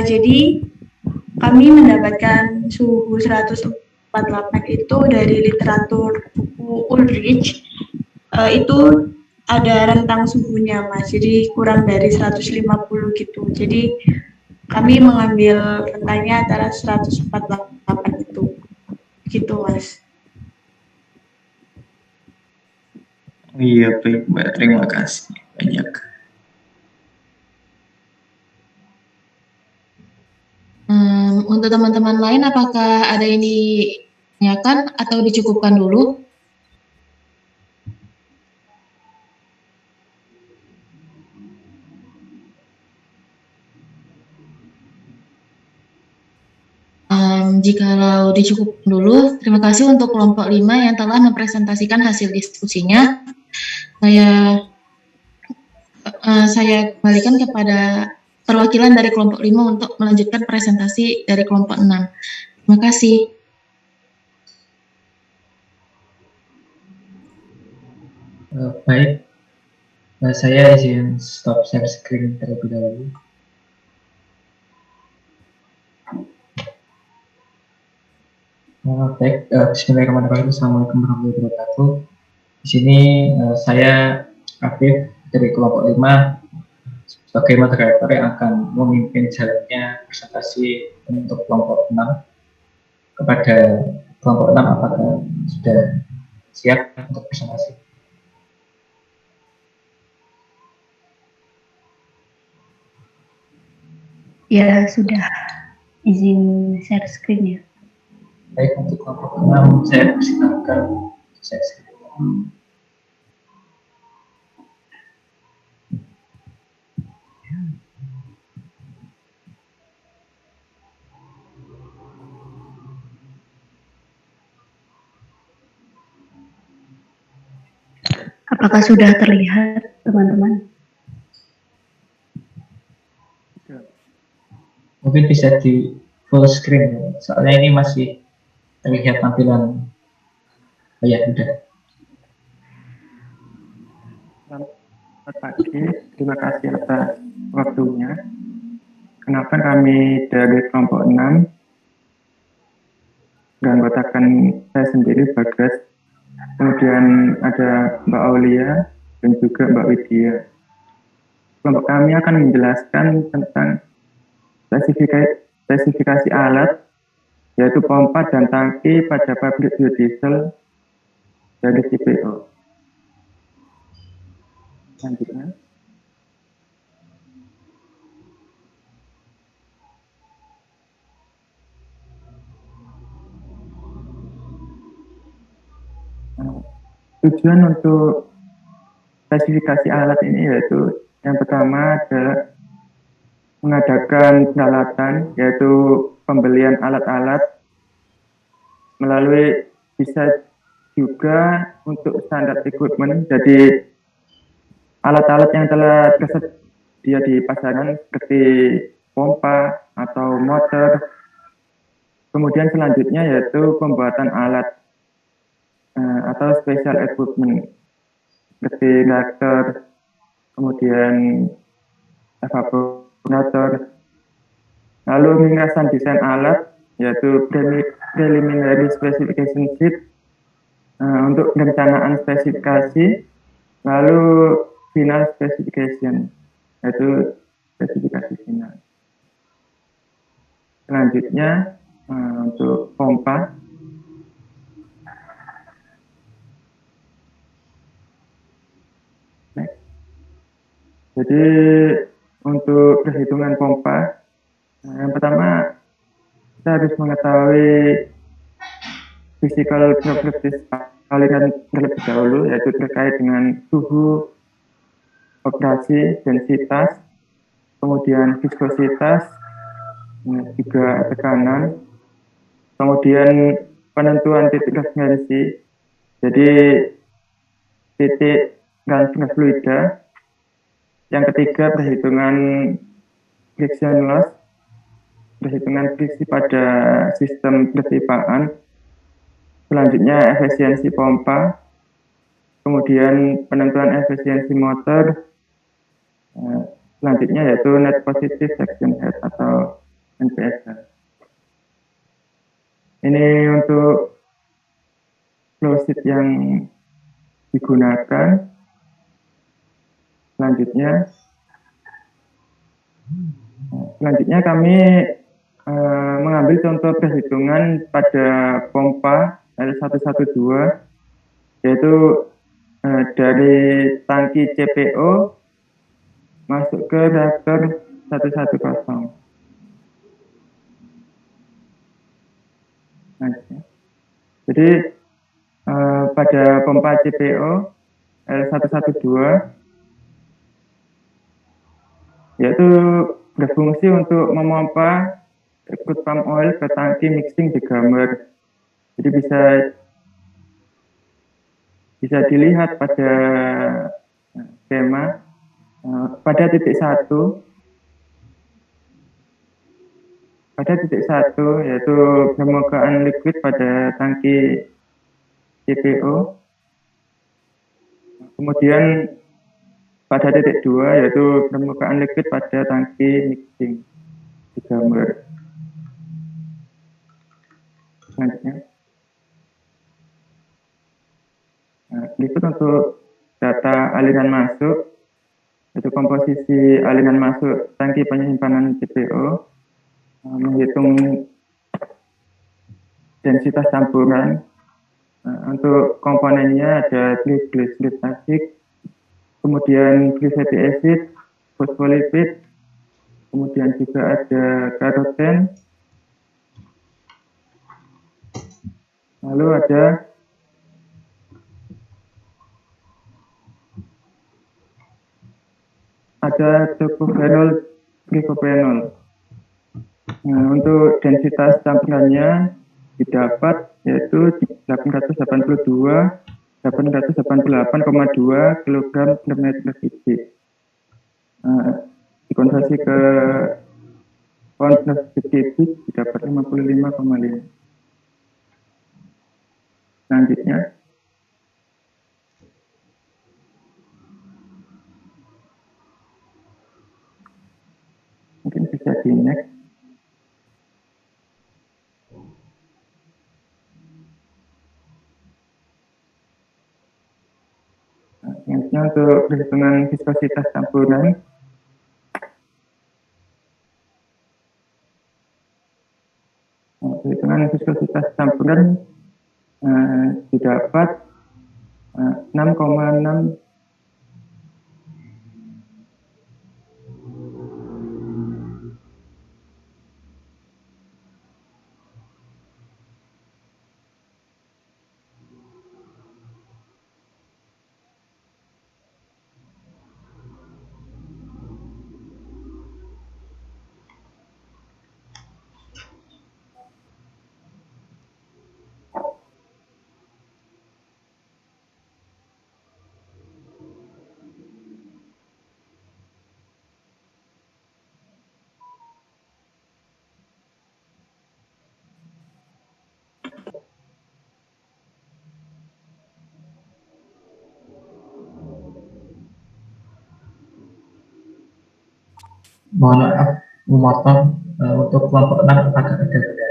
Jadi kami mendapatkan suhu 148 itu dari literatur buku Ulrich. Itu ada rentang suhunya, Mas. Jadi kurang dari 150 gitu. Jadi kami mengambil rentangnya antara 148 itu. Gitu, Mas. Iya, baik Mbak. Terima kasih banyak. Untuk teman-teman lain, apakah ada yang ditanyakan atau dicukupkan dulu? Jikalau dicukup dulu, terima kasih untuk kelompok 5 yang telah mempresentasikan hasil diskusinya. Saya kembalikan kepada perwakilan dari kelompok 5 untuk melanjutkan presentasi dari kelompok 6. Terima kasih. Baik, saya izin stop share screen terlebih dahulu. Baik, Bismillahirrahmanirrahim. Assalamualaikum warahmatullahi wabarakatuh. Di sini saya Afif dari kelompok 5 sebagai moderator yang akan memimpin jalannya presentasi untuk kelompok 6. Kepada kelompok 6, apakah sudah siap untuk presentasi? Ya, sudah. Izin share screen ya. Baik, untuk kelompok 6 saya persilakan share screen. Apakah sudah terlihat, teman-teman? Mungkin bisa di full screen ya, soalnya ini masih terlihat tampilan. Oh ya, sudah. Selamat pagi, terima kasih atas waktunya. Kenapa kami dari kelompok 6 beranggotakan saya sendiri, Bagas, kemudian ada Mbak Aulia dan juga Mbak Widya. Kelompok kami akan menjelaskan tentang spesifikasi alat, yaitu pompa dan tangki pada pabrik biodiesel dari CPO. Selanjutnya. Tujuan untuk spesifikasi alat ini yaitu yang pertama adalah mengadakan peralatan, yaitu pembelian alat-alat, melalui bisa juga untuk standar equipment. Jadi alat-alat yang telah tersedia di pasaran seperti pompa atau motor. Kemudian selanjutnya yaitu pembuatan alat atau special equipment seperti reaktor, kemudian evaporator. Lalu ringkasan desain alat yaitu preliminary specification sheet untuk perencanaan spesifikasi, lalu final specification yaitu spesifikasi final. Selanjutnya untuk pompa. Jadi untuk perhitungan pompa, yang pertama kita harus mengetahui physical properties aliran terlebih dahulu, yaitu terkait dengan suhu, operasi, densitas, kemudian viskositas, juga tekanan, kemudian penentuan titik referensi, jadi titik transfer fluida. Yang ketiga, perhitungan friction loss, perhitungan friksi pada sistem perpipaan. Selanjutnya, efisiensi pompa. kemudian penentuan efisiensi motor, selanjutnya yaitu net positive section head atau NPSH. Ini untuk flowsheet yang digunakan. Selanjutnya kami mengambil contoh perhitungan pada pompa L112, yaitu dari tangki CPO masuk ke reaktor 110. Jadi pada pompa CPO L112 yaitu berfungsi untuk memompa crude palm oil ke tangki mixing degamer. Jadi bisa dilihat pada skema pada titik 1 yaitu permukaan liquid pada tangki CPO. Kemudian pada titik 2 yaitu permukaan liquid pada tangki mixing degamer. Selanjutnya, berikut untuk data aliran masuk, yaitu komposisi aliran masuk tangki penyimpanan CPO, menghitung densitas campuran. Untuk komponennya ada glycerin asik, kemudian glycolic acid, fosfolipid, kemudian juga ada karoten, lalu ada tocophenol glycophenol. Untuk densitas campurannya didapat yaitu 888,2 kg per meter kubik. Dikonversi ke pound per kubik didapat 55,5. Selanjutnya, mungkin bisa di next. Selanjutnya untuk perhitungan viskositas campuran. Perhitungan viskositas campuran didapat 6,6 Mohon maaf, memotong untuk kelompok 6 agak beda-beda.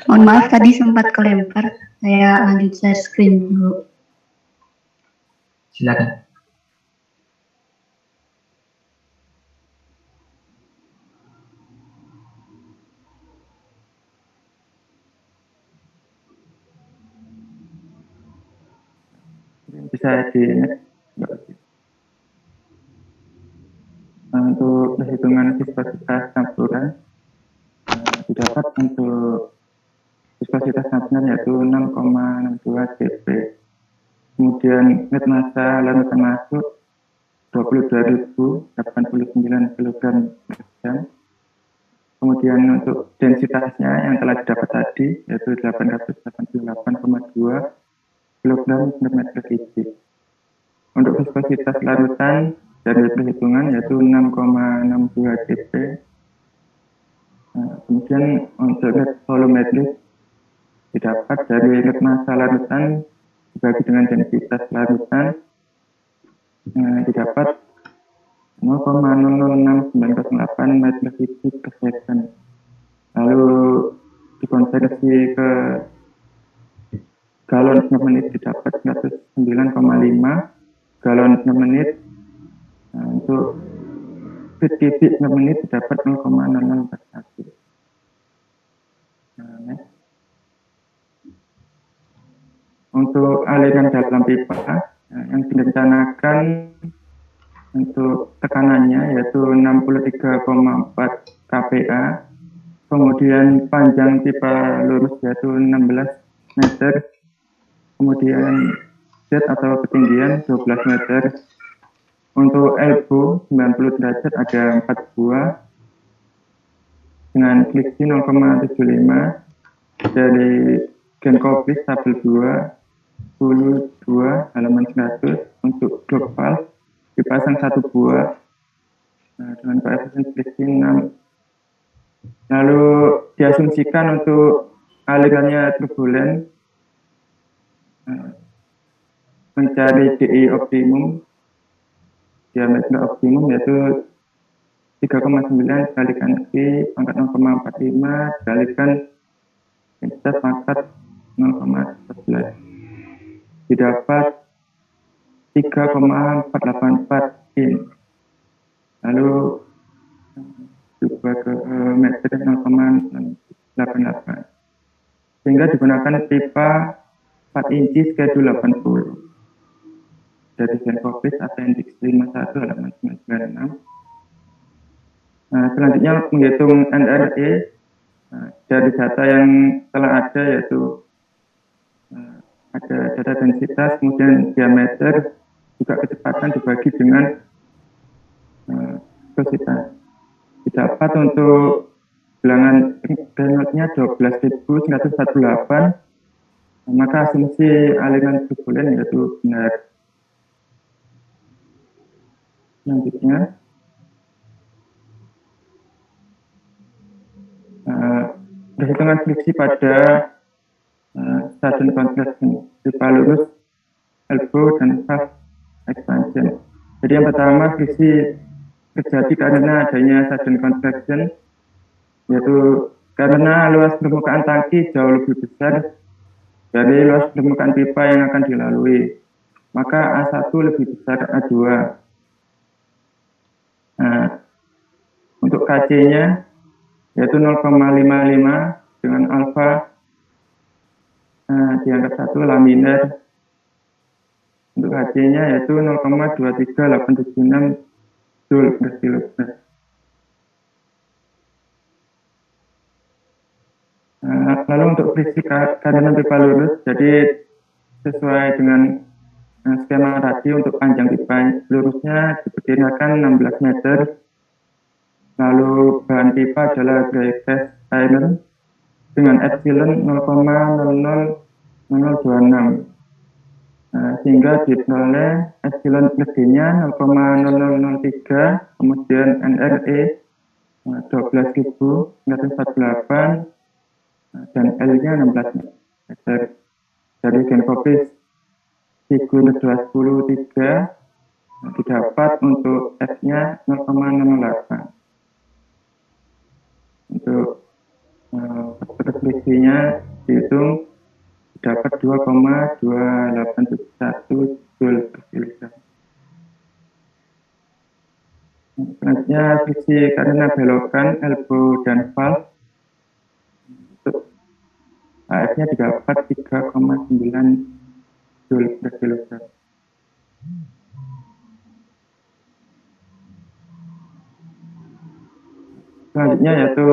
Mohon maaf tadi sempat kelempar, saya lanjut share screen dulu. Silakan. Bisa di untuk perhitungan viskositas campuran didapat untuk viskositas campuran yaitu 6,62 cp. Kemudian net massa larutan masuk 22.089 kg per jam. Kemudian Kemudian untuk densitasnya yang telah didapat tadi yaitu 888,2 kg per meter kubik. Untuk viskositas larutan dari perhitungan yaitu 6,62 cp. Kemudian untuk net volumetrik didapat dari net massa larutan dibagi dengan densitas larutan didapat 0,00698 meter kubik per second. Lalu dikonversi ke galon per menit didapat 109,5 galon per menit. Untuk feet kubik per menit didapat 0,0041. Untuk aliran dalam pipa yang direncanakan untuk tekanannya yaitu 63,4 kPa, kemudian panjang pipa lurus yaitu 16 meter, kemudian jet atau ketinggian 12 meter. Untuk elbow 90 derajat ada 4 buah dengan fliksi 0,75 dari Genkoplis tabel 2 2 halaman 100. Untuk global dipasang 1 buah dengan koefisien fliksi 6. Lalu diasumsikan untuk alirannya turbulen mencari DI optimum, diameter optimum yaitu 3,9 dikalikan Q pangkat 0,45 dikalikan densitas pangkat 0,11 didapat 3,484 in. Lalu juga ke meter 0,88 sehingga digunakan pipa 4 inci schedule 80 dari Genkoplis Appendix 51 halaman 96. Selanjutnya menghitung NRE dari data yang telah ada yaitu ada data densitas, kemudian diameter, juga kecepatan dibagi dengan veloksitas. Didapat untuk bilangan Reynolds-nya 12.948, maka asumsi aliran turbulen yaitu benar. Selanjutnya perhitungan friksi pada sudden contraction pipa lurus, elbow, dan shaft expansion. Jadi yang pertama friksi terjadi karena adanya sudden contraction, yaitu karena luas permukaan tangki jauh lebih besar dari luas permukaan pipa yang akan dilalui, maka A1 lebih besar A2. Untuk KC-nya yaitu 0,55 dengan alfa diangkat 1 laminar. Untuk HC-nya yaitu 0,23876 Joule per kilogram. Lalu untuk friksi karenan pipa lurus, jadi sesuai dengan skema tadi untuk panjang pipa lurusnya diperkirakan 16 meter. Lalu bahan pipa adalah dry cast iron dengan epsilon 0,0026, sehingga diperoleh epsilon plus-nya 0,0003, kemudian NRE 12.948 dan L-nya 16 meter. Dari Genkoplis figur 213 didapat untuk F-nya 0,08. Untuk friksi-nya dihitung dapat 2,2871 Joule per kilogram. Selanjutnya friksi karena belokan elbow dan valve, untuk AF-nya didapat 3,9 Joule per kilogram. Selanjutnya yaitu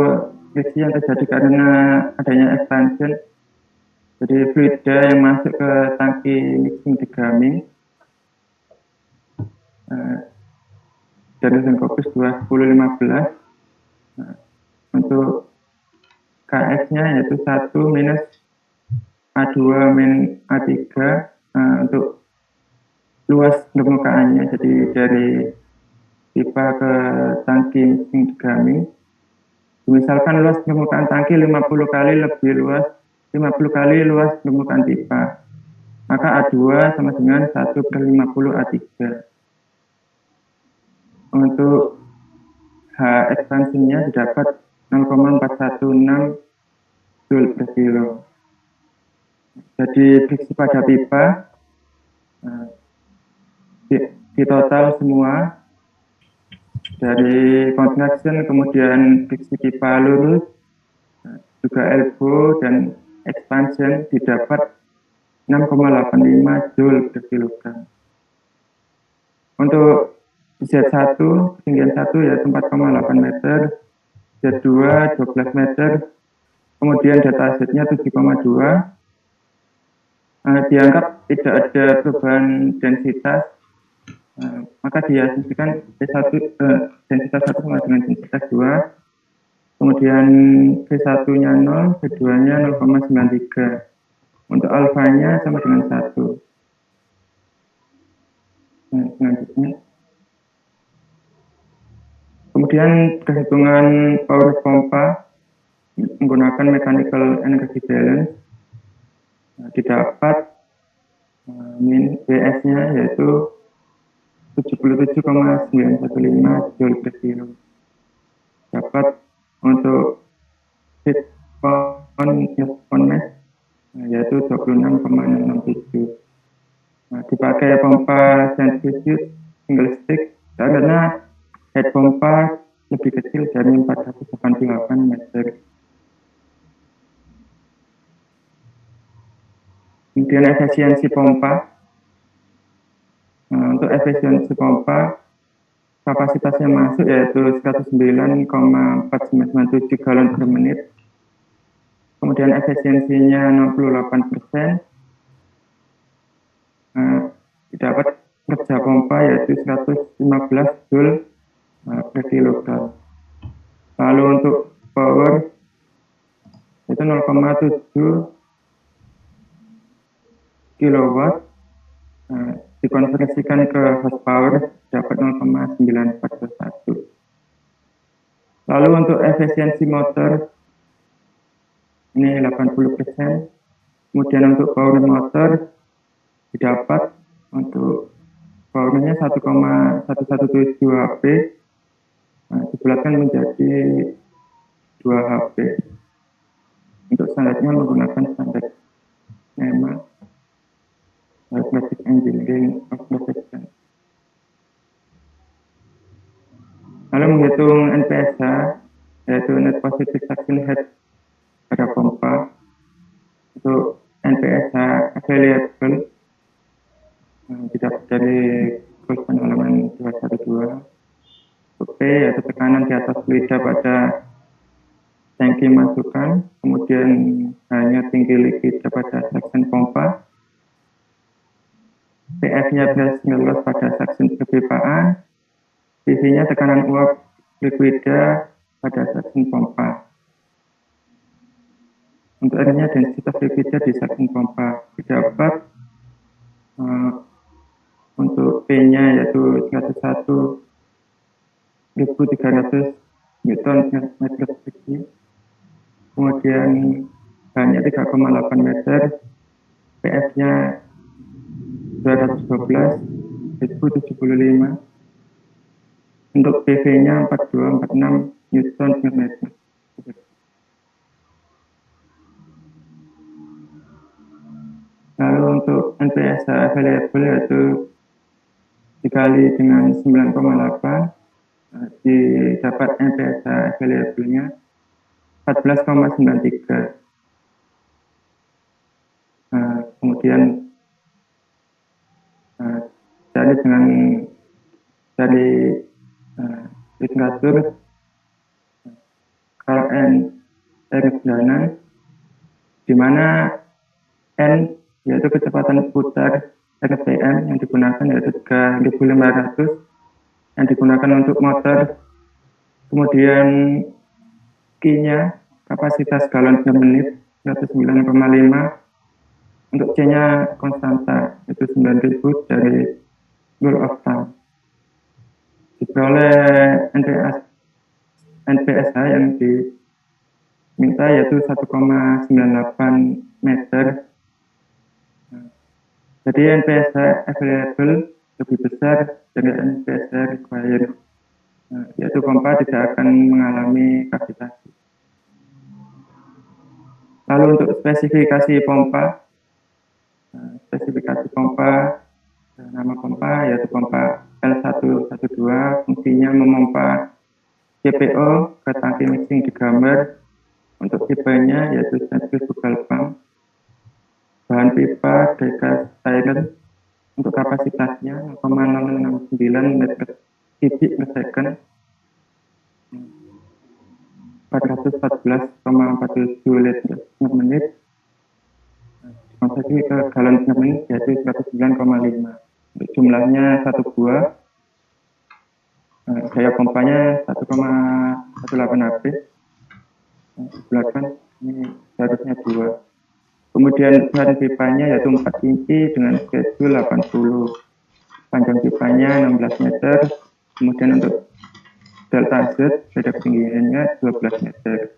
friksi yang terjadi karena adanya expansion. Jadi fluida yang masuk ke tangki mixing degaming dari Genkoplis 2015 untuk KX-nya yaitu 1 minus A2 min A3 untuk luas permukaannya, jadi dari pipa ke tangki mixing degaming. Misalkan luas permukaan tangki 50 kali luas permukaan pipa, maka A2 sama dengan 1/50 A3. Untuk H ekspansinya didapat 0,416 Joule per kilo. Jadi friksi pada pipa di total semua dari contraction, kemudian friksi pipa lurus, juga elbow dan expansion didapat 6,85 Joule per kilogram. Untuk Z1 ketinggian 1 yaitu 4,8 meter, Z2 12 meter, kemudian data Z-nya 7,2. Dianggap tidak ada perubahan densitas, maka diasumsikan densitas 1 sama dengan densitas 2, kemudian V1-nya 0, V2-nya 0,93. Untuk alfanya sama dengan 1. Selanjutnya. Kemudian perhitungan power pompa menggunakan mechanical energy balance didapat WS-nya yaitu 77,915 Joule per kilo. Dapat untuk heat on mass yaitu 26,667. Dipakai pompa centrifuge single stick karena head pompa lebih kecil dari 488 meter. Kemudian efisiensi pompa. Untuk efisiensi pompa, kapasitasnya masuk yaitu 109,4997 galon per menit. Kemudian efisiensinya 68%. Didapat kerja pompa yaitu 115 Joule per kilogram. Lalu untuk power itu 0,7 kilowatt, dikonversikan ke horsepower dapat 0,9421. Lalu untuk efisiensi motor ini 80%. Kemudian untuk power motor didapat untuk powernya 1,117 HP, dibulatkan menjadi 2 HP. Untuk standarnya menggunakan standar NEMA, Basic Engineering of Profession. Lalu menghitung NPSH yaitu Net Positive Suction Head pada pompa. Untuk NPSH available didapat dari kurs pengalaman 212. Untuk P yaitu tekanan di atas lidah pada tangki masukan, kemudian hanya tinggi liquid pada section pompa. PF-nya berhasil loss pada section perpipaan, PV-nya tekanan uap liquida pada section pompa. Untuk R-nya densitas liquida di section pompa didapat untuk P-nya yaitu 101.300 Newton per meter persegi, kemudian H-nya 3,8 meter, PF-nya 212.075, untuk PV-nya 4246 Newton per meter. Lalu untuk NPSH available yaitu dikali dengan 9,8, didapat NPSH available-nya 14,93. Kemudian dari literatur KN Ergana, di mana N yaitu kecepatan putar RPM yang digunakan yaitu 3.500 yang digunakan untuk motor, kemudian Q-nya kapasitas galon per menit 109,5. Untuk C-nya konstanta, itu 9.000 dari rule of thumb. Diperoleh NPSH yang diminta yaitu 1,98 meter. Jadi NPSH available lebih besar dari NPSH required, yaitu pompa tidak akan mengalami kavitasi. Lalu untuk spesifikasi pompa, nama pompa yaitu pompa L112, fungsinya memompa CPO ke tangki mixing di gambar. Untuk tipenya yaitu centrifugal pump, bahan pipa decastylen. Untuk kapasitasnya 0,069 meter kubik per second, 414,47 liter per menit, konversi ke galon per menit yaitu 109,5. Untuk jumlahnya 1 buah, daya pompanya 1,18 HP, belakang ini seharusnya 2. Kemudian bahan pipanya yaitu 4 inci dengan schedule 80, panjang pipanya 16 meter, kemudian untuk delta Z beda ketinggiannya 12 meter.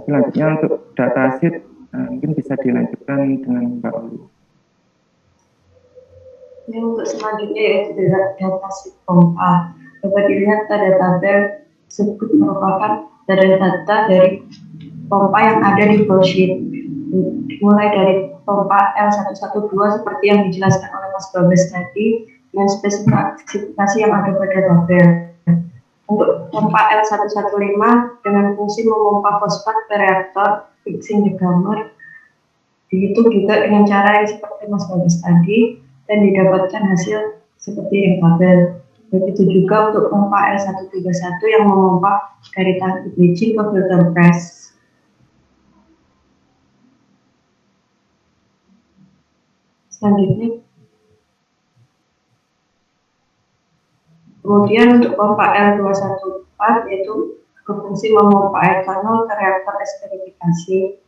Selanjutnya untuk data sheet mungkin bisa dilanjutkan dengan Mbak Uli. Yang untuk selanjutnya yaitu data sheet pompa. Dapat dilihat pada tabel tersebut merupakan data dari pompa yang ada di flow sheet. Mulai dari pompa L112 seperti yang dijelaskan oleh Mas Babes tadi, dengan spesifikasi yang ada pada tabel. Untuk pompa L115 dengan fungsi memompa fosfat ke reaktor mixing degamer, dihitung juga dengan cara yang seperti Mas Babes tadi dan didapatkan hasil seperti yang tabel. Begitu juga untuk pompa L131 yang memompa dari tangki bleaching ke filter press. Selanjutnya, kemudian untuk pompa L214 yaitu berfungsi memompa etanol ke reaktor esterifikasi,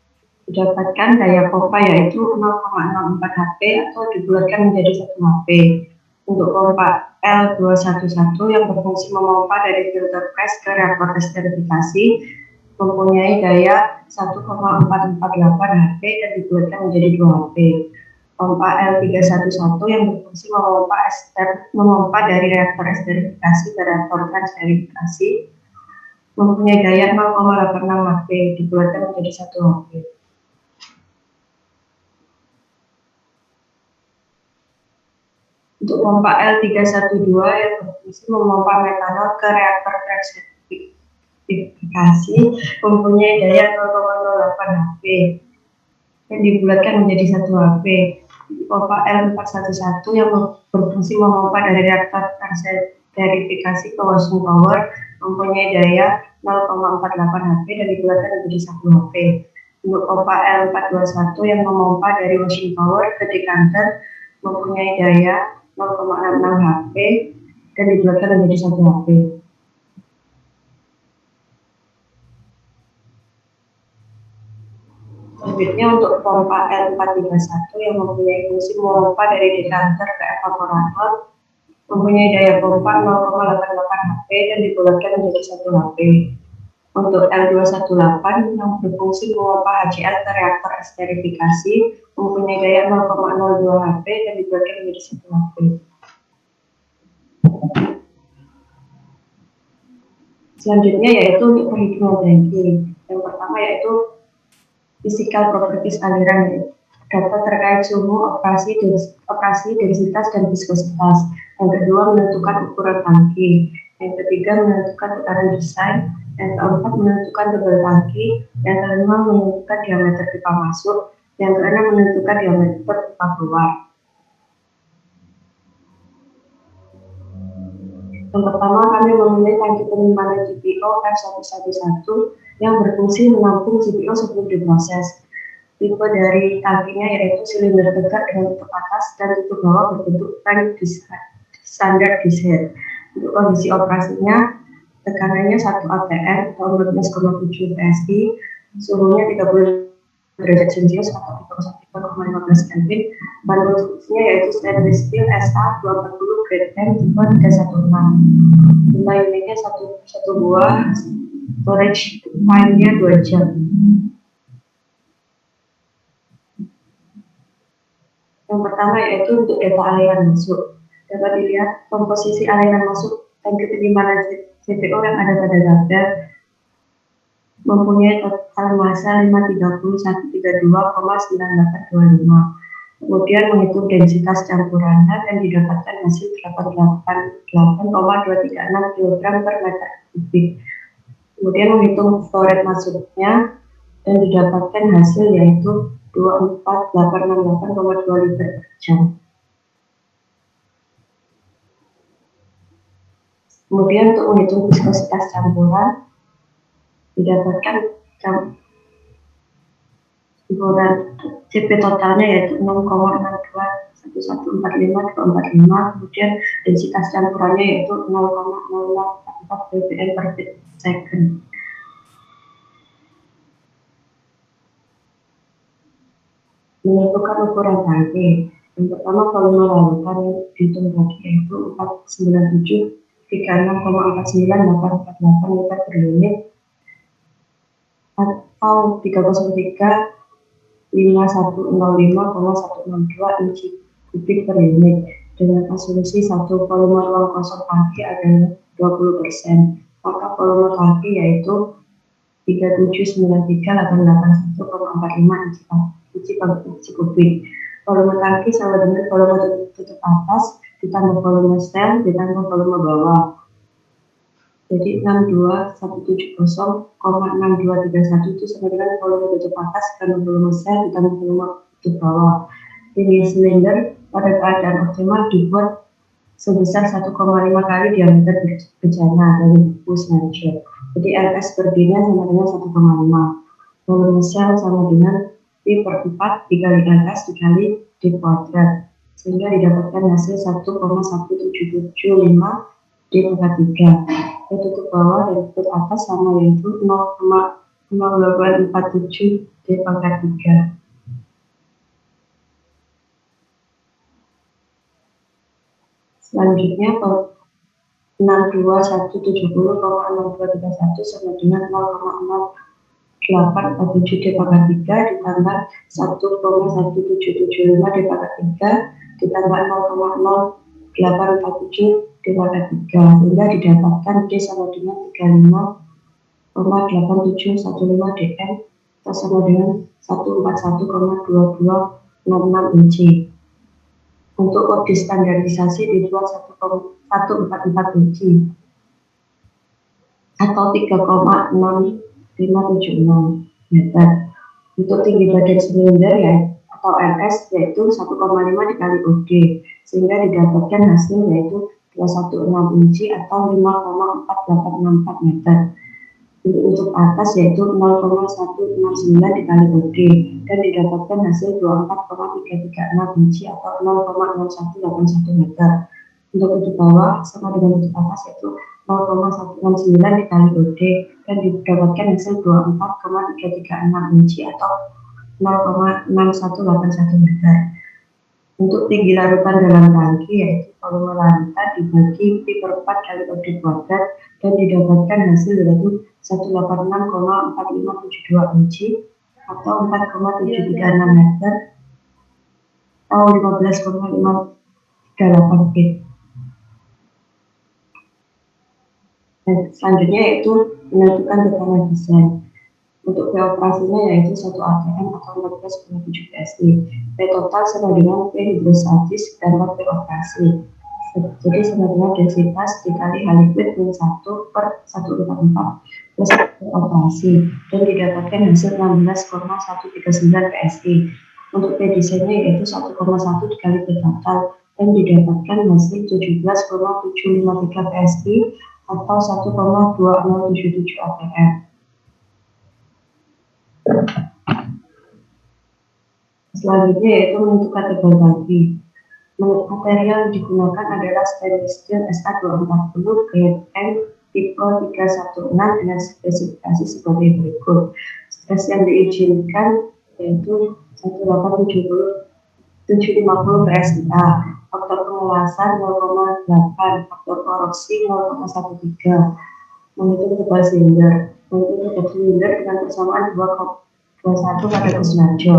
didapatkan daya pompa yaitu 0,04 HP atau dibulatkan menjadi 1 HP. Untuk pompa L211 yang berfungsi memompa dari filter press ke reaktor esterifikasi mempunyai daya 1,448 HP dan dibulatkan menjadi 2 HP. Pompa L311 yang berfungsi memompa dari reaktor esterifikasi ke reaktor transterifikasi mempunyai daya 0,86 HP dibulatkan menjadi 1 HP. Untuk pompa L312 yang berfungsi memompa metanol ke reaktor transterifikasi mempunyai daya 0,08 HP dan dibulatkan menjadi 1 HP. Pompa L411 yang berfungsi memompa dari reaktor transterifikasi ke washing power mempunyai daya 0,48 HP dan dibulatkan menjadi 1 HP. Untuk pompa L421 yang memompa dari washing power ke decanter mempunyai daya 0,66 HP dan dibulatkan menjadi 1 HP. Selanjutnya untuk pompa L431 yang mempunyai fungsi memompa dari decanter ke evaporator mempunyai daya pompa 0,88 HP dan dibulatkan menjadi 1 HP. Untuk L218 yang berfungsi memompa HCl ke reaktor esterifikasi mempunyai daya 0,02 HP dan dibulatkan menjadi 1 HP. Selanjutnya yaitu untuk perhitungan tangki. Yang pertama yaitu physical properties aliran, data terkait suhu, operasi, densitas, dan viskositas. Yang kedua menentukan ukuran tangki. Yang ketiga menentukan tekanan desain. Yang keempat menentukan tebal tangki. Yang kelima menentukan diameter pipa masuk. Yang keenam menentukan diameter pipa keluar. Yang pertama kami memilih tangki penyimpanan GPO F111 yang berfungsi menampung GPO sebelum diproses. Tipe dari tangkinya yaitu silinder tegak dengan tutup atas dan tutup bawah berbentuk tank standar dish head. Untuk kondisi operasinya, tekanannya 1 atm atau 14,7 PSI, suhunya 30 derajat Celcius atau 3,15 Kelvin. Bahan konstruksinya yaitu stainless steel SA 240 grade M tipe 316. Jumlah unitnya satu buah, storage time-nya 2 jam. Yang pertama yaitu untuk data aliran masuk. Dapat dilihat komposisi aliran masuk tank ketimbangan CPO yang ada pada tabel mempunyai total massa 530.132,9825. Kemudian menghitung densitas campurannya dan didapatkan hasil 88,236 kg per meter kubik. Kemudian menghitung flow rate masuknya dan didapatkan hasil yaitu 24868,2 liter per jam. Kemudian untuk menghitung viskositas campuran didapatkan campuran CP totalnya yaitu 0,621145,245. Kemudian densitas campurannya yaitu 0,0044 ppm per second. Menentukan ukuran tangki. Yang pertama volume larutan yang dihitung tadi yaitu 497,36,49848 liter per unit atau 303.5105,162 inci kubik per unit dengan asumsi satu volume ruang kosong tangki adalah 20%. Maka volume tangki yaitu 3793.881,45 inci kubik. Volume tangki sama dengan volume tutup atas ditambah volume sel ditambah volume bawah. Jadi 62.170,6231 itu sama dengan volume tutup atas ditambah volume sel ditambah volume tutup bawah. Tinggi silinder pada keadaan optimal dibuat sebesar 1,5 kali diameter bejana dari buku selanjutnya. Jadi LS per D-nya sama dengan 1,5. Volume sel sama dengan P per 4 dikali LS dikali D kuadrat, sehingga didapatkan hasil 1,1775 D pangkat 3. Tutup bawah dan tutup atas sama yaitu 0,0847 D pangkat 3. Selanjutnya 62170,6231 sama dengan 0,0847 D pangkat 3 ditambah 1,1775 D pangkat 3 ditambah 0,0847 D pangkat 3, sehingga didapatkan D sama dengan 35,8715 dm atau sama dengan 141,2266 inci. Untuk kode standarisasi dibuat 144 inci atau 3,6576 meter. Untuk tinggi badan silinder ya atau LS yaitu 1,5 dikali OD, sehingga didapatkan hasil yaitu 216 inci atau 5,4864 meter. Untuk atas yaitu 0,169 dikali OD dan didapatkan hasil 24,336 inci atau 0,0181 meter. Untuk tutup bawah sama dengan tutup atas yaitu 0,169 dikali OD dan didapatkan hasil 24,336 inci atau 0,6181 meter. Untuk tinggi larutan dalam tangki yaitu volume larutan dibagi P per 4 kali OD kuadrat dan didapatkan hasil yaitu 186,4572 inci atau 4,736 meter atau 15,538 feet. Dan selanjutnya yaitu menentukan tekanan desain. Untuk P operasinya yaitu 1 atm atau 14,7 PSI. P total sama dengan P hidrostatis dan P operasi. Jadi sama dengan densitas dikali H liquid min 1 per 144 plus operasi dan didapatkan hasil 16,139 PSI. Untuk P desainnya yaitu 1,1 dikali P total dan didapatkan hasil 17,753 PSI atau 1,2077 APM. Selanjutnya yaitu menentukan tebal tangki. Material yang digunakan adalah stainless steel SA240 grade M tipe 316 dengan spesifikasi sebagai berikut. Stres yang diizinkan yaitu 1870-750 PSIA, faktor pengelasan 0,8, faktor korupsi 0,13, menghitung tebal silinder, dengan persamaan 2,21 pada Kusnarjo.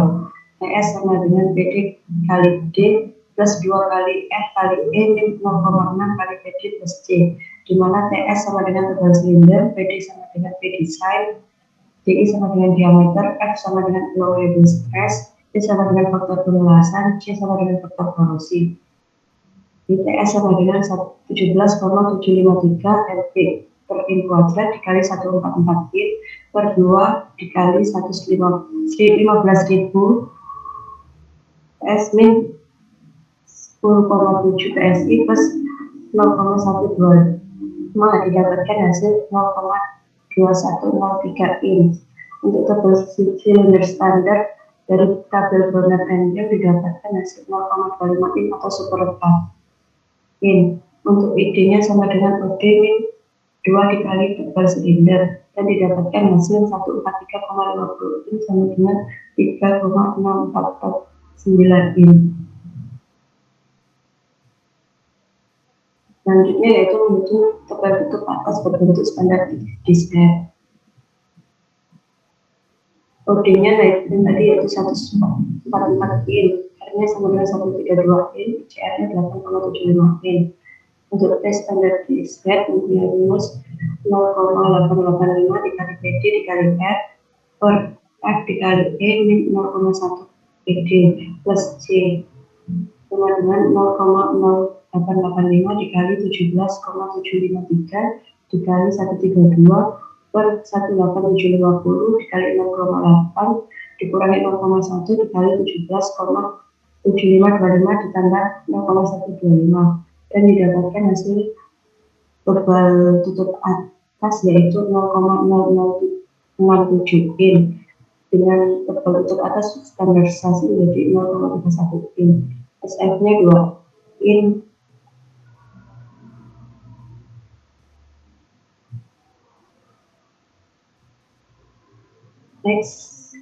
TS sama dengan PD kali D plus 2 kali F kali E min 0,6 kali PD plus C, di mana TS sama dengan tebal silinder, PD sama dengan P design, DI sama dengan diameter, F sama dengan allowable stress, D sama dengan faktor pengelasan, C sama dengan faktor korosi. TS sama dengan 17,753 LP per in kuadrat dikali 144 in per 2 dikali 15.000 PS min 10,7 PSI plus 0,125 didapatkan hasil 0,2103 in. Untuk tebal silinder standar dari tabel Bernard and Young didapatkan hasil 0,25 in atau seperempat in. Untuk ID-nya sama dengan OD min 2 dikali tebal silinder dan didapatkan hasil 143,50 in sama dengan 3,649 in. Selanjutnya yaitu menghitung tebal tutup atas berbentuk standar disk. OD-nya tadi yaitu 144 in, R-nya sama dengan 132 in, CR-nya 8,75 in. Untuk tes standar disk mempunyai rumus 0,885 dikali PD dikali R per F dikali E min 0,1 PD plus C sama dengan 0,0885 dikali 17,753 dikali 132 per 18750 dikali 0,8 dikurangi 0,1 dikali 17,7525 ditambah 0,125 dan didapatkan hasil tebal tutup atas yaitu 0,0067 in dengan tebal tutup atas standarisasi menjadi 0,31 in. SF-nya 2 in. Next.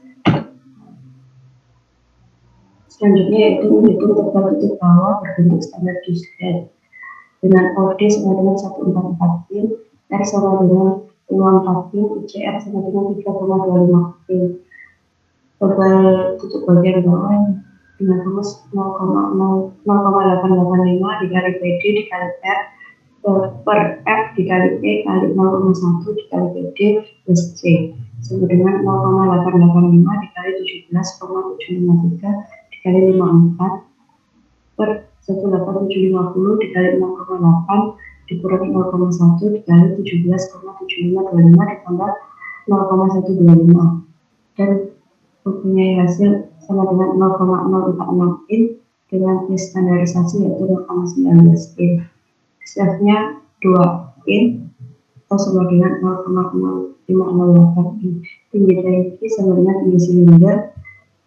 Selanjutnya yaitu menghitung tebal tutup bawah berbentuk standar disk dengan OD sama dengan 144 in, R sama dengan 54 in, CR sama dengan 3,25 in. Tebal tutup bagian bawah dengan rumus 0,885 dikali PD dikali R per F dikali E kali 0,1 dikali PD plus C sama dengan 0,885 dikali 17,753 dikali 54 per 18750 dikali 0,8 dikurangi 0,1 dikali 17,7525 ditambah 0,125 dan mempunyai hasil sama dengan 0,046 in dengan standarisasi yaitu 0,19 in. SF-nya 2 in atau sama dengan 0,0508 in. Tinggi tangki sama dengan tinggi silinder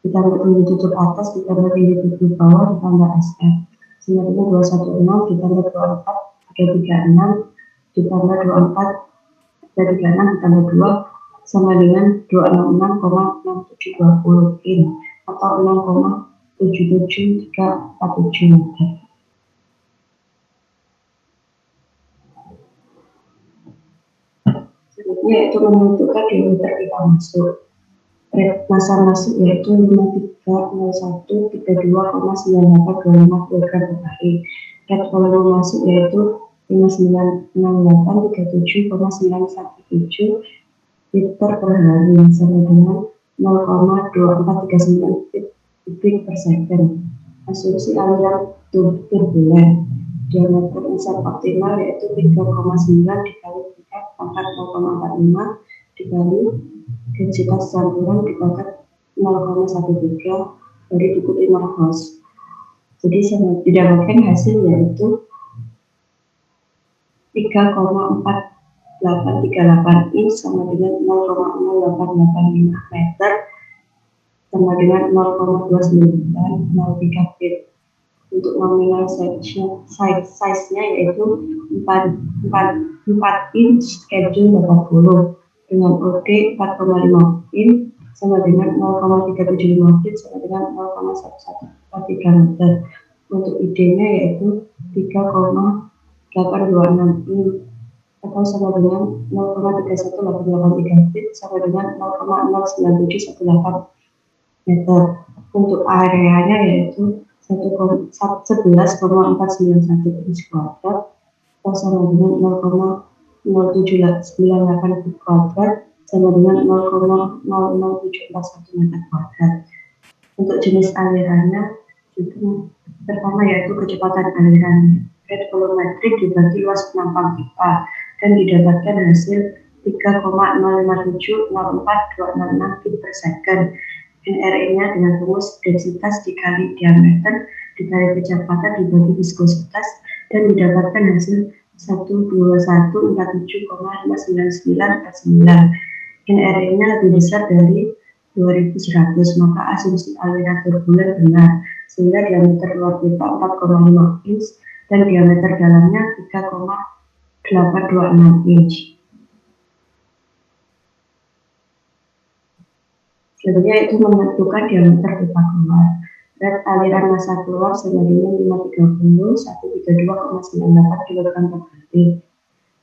ditambah tinggi tutup atas ditambah tinggi tutup bawah ditambah SF sama dengan 216 ditambah 24 336 ditambah 24 336 ditambah 2 sama dengan 266,6720 in atau 0,77347 meter. Selanjutnya yaitu menentukan diameter pipa masuk. Masa masuk yaitu 530132,9825 kg per hari. Red volume masuk yaitu 596837,917 liter per hari sama dengan 0,2439 kubik per second. Asumsi aliran turbulen. Diameter insert optimal yaitu 3,9 dikali pangkat 0,45 dikali densitas campuran dipangkat 0,13 dari dikuti Marcos. Jadi didapatkan hasil yaitu 3,4838 in sama dengan 0,0885 meter sama dengan 0,2903 feet. Untuk nominal size-nya yaitu 4 inch schedule 80 dengan OD 4,5 inch sama dengan 0,375 feet sama dengan 0,1143 meter. Untuk ID-nya yaitu 3,826 inch atau sama dengan 0,31883 feet sama dengan 0,09718 meter. Untuk areanya yaitu 11,491 inch kuadrat atau sama dengan 0,0798 feet kuadrat sama dengan 0,00741 meter kuadrat. Untuk jenis alirannya itu pertama yaitu kecepatan aliran rate volumetric dibagi luas penampang pipa dan didapatkan hasil 3,057426 feet per second. NRE-nya dengan rumus densitas dikali diameter dikali kecepatan dibagi viskositas dan didapatkan hasil 12147,599/9. NRE-nya lebih besar dari 2100, maka asumsi aliran turbulen benar, sehingga diameter luar pipa 4,5 inch dan diameter dalamnya 3,826 inch. Selanjutnya itu menentukan diameter pipa keluar. Rate aliran massa keluar sama dengan 530 132,98 kg per detik.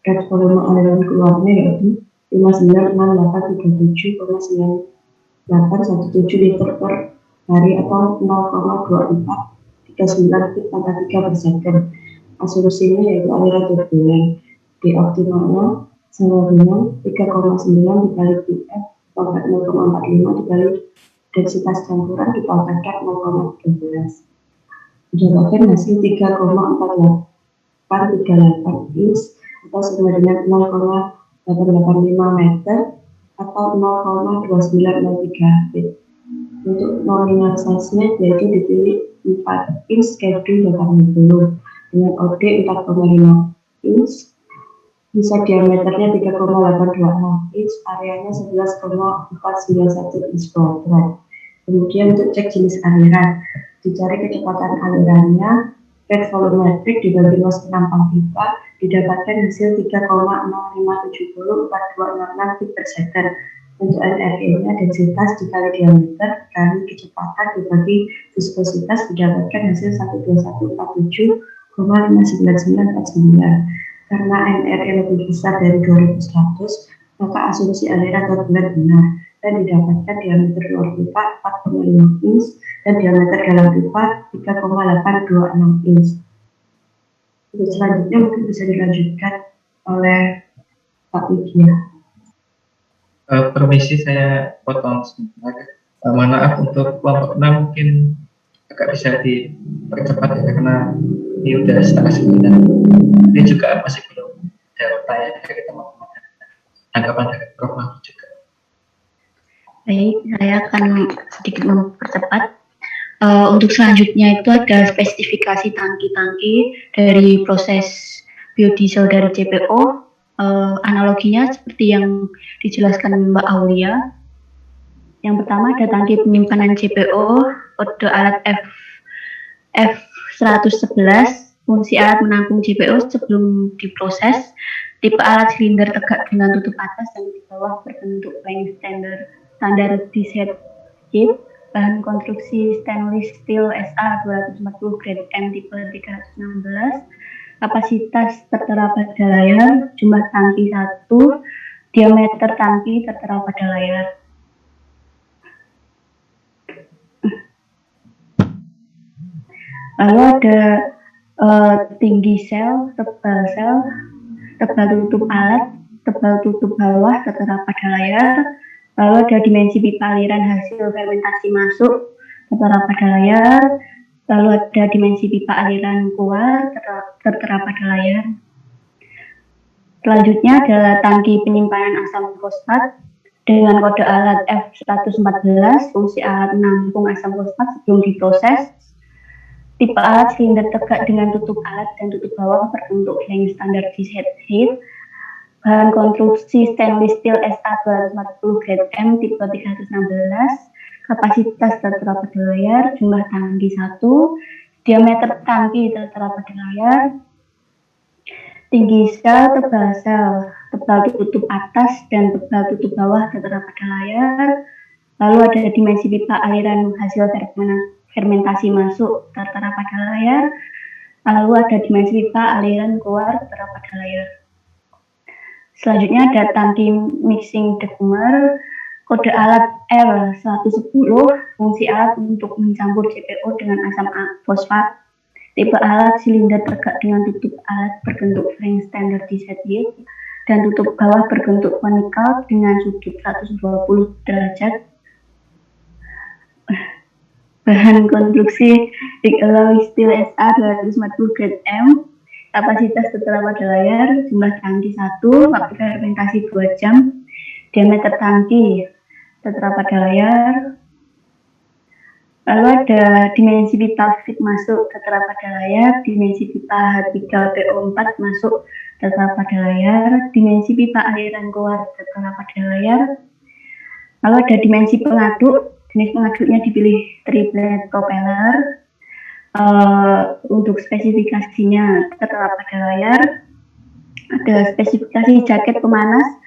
Rate volume aliran keluarnya yaitu 596837,9817 liter per hari atau 0,2439 feet per 3 per second. Asumsinya yaitu aliran turbulen. Di optimalnya sama dengan 3,9 dikali PF pangkat 0,45 dikali densitas campuran dipangkatkan 0,13. Didapatkan hasil 3,4838 inch atau sama dengan 0,885 meter atau 0,2903 feet. Untuk nominal size-nya yaitu dipilih 4 inch schedule 80 dengan OD 4,5 inch, bisa diameternya 3,826 inch, areanya 11,491 inch kuadrat. Kemudian untuk cek jenis aliran, dicari kecepatan alirannya, rate volumetric dibagi luas penampang pipa, didapatkan hasil 3,05704266 feet per second. Untuk NRE-nya densitas dikali diameter dikali kecepatan dibagi viskositas didapatkan hasil 12147,59949. Karena NRE lebih besar dari 2100, maka asumsi aliran turbulen benar dan didapatkan diameter luar pipa 4,5 inch dan diameter dalam pipa 3,826 inch. Untuk selanjutnya mungkin bisa dilanjutkan oleh Pak Widya. Permisi saya potong sebentar. Maaf untuk kelompok 6 mungkin agak bisa dipercepat ya karena ini udah setengah 9. Ini juga masih belum ada pertanyaan dari teman-teman. Tanggapan dari Prof. Mahfud juga. Baik, saya akan sedikit mempercepat. Untuk selanjutnya itu ada spesifikasi tangki-tangki dari proses biodiesel dari CPO. Analoginya seperti yang dijelaskan Mbak Aulia. Yang pertama ada tangki penyimpanan CPO, kode alat F111, fungsi alat menampung CPO sebelum diproses, tipe alat silinder tegak dengan tutup atas dan di bawah berbentuk flying standar dished heat, bahan konstruksi stainless steel SA 240 grade M tipe 316, kapasitas tertera pada layar, jumlah tangki 1, diameter tangki tertera pada layar. Lalu ada tinggi sel, tebal tutup alat, tebal tutup bawah tertera pada layar. Lalu ada dimensi pipa aliran hasil fermentasi masuk tertera pada layar. Lalu ada dimensi pipa aliran keluar tertera pada layar. Selanjutnya adalah tangki penyimpanan asam fosfat dengan kode alat F114, fungsi alat menampung asam fosfat sebelum diproses. Tipe alat silinder tegak dengan tutup alat dan tutup bawah berbentuk flying standar dished heat. Bahan konstruksi stainless steel SA 240 grade M tipe 316. Kapasitas tertera pada layar, jumlah tangki 1, diameter tangki tertera pada layar, tinggi sel, tebal sel, tebal tutup atas dan tebal tutup bawah tertera pada layar. Lalu ada dimensi pipa aliran hasil fermentasi masuk tertera pada layar. Lalu ada dimensi pipa aliran keluar tertera pada layar. Selanjutnya ada tangki mixing degumer, kode alat R110, fungsi alat untuk mencampur CPO dengan asam fosfat. Tipe alat silinder tegak dengan tutup alat berbentuk ring standar DZY dan tutup bawah berbentuk konikal dengan sudut 120 derajat. Bahan konstruksi Big Alloy Steel SA 240 grade M. Kapasitas tertera pada layar, jumlah tangki 1, waktu fermentasi 2 jam, diameter tangki tertera pada layar. Lalu ada dimensi pipa fit masuk tertera pada layar, dimensi pipa H3PO4 masuk tertera pada layar, dimensi pipa aliran keluar tertera pada layar. Lalu ada dimensi pengaduk, jenis pengaduknya dipilih triplet propeller. Untuk spesifikasinya tertera pada layar. Ada spesifikasi jaket pemanas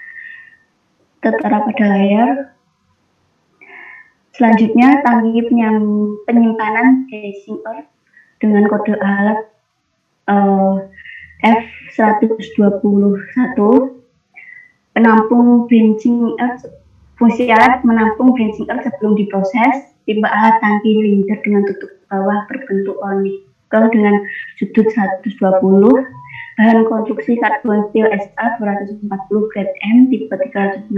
tertera pada layar. Selanjutnya tangki penyimpanan casing earth dengan kode alat F121, penampung branching earth. Fungsi alat menampung branching earth sebelum diproses. Tipe alat tangki silinder dengan tutup bawah berbentuk konikel dengan sudut 120. Bahan konstruksi karbon steel SA 240 grade M tipe 316.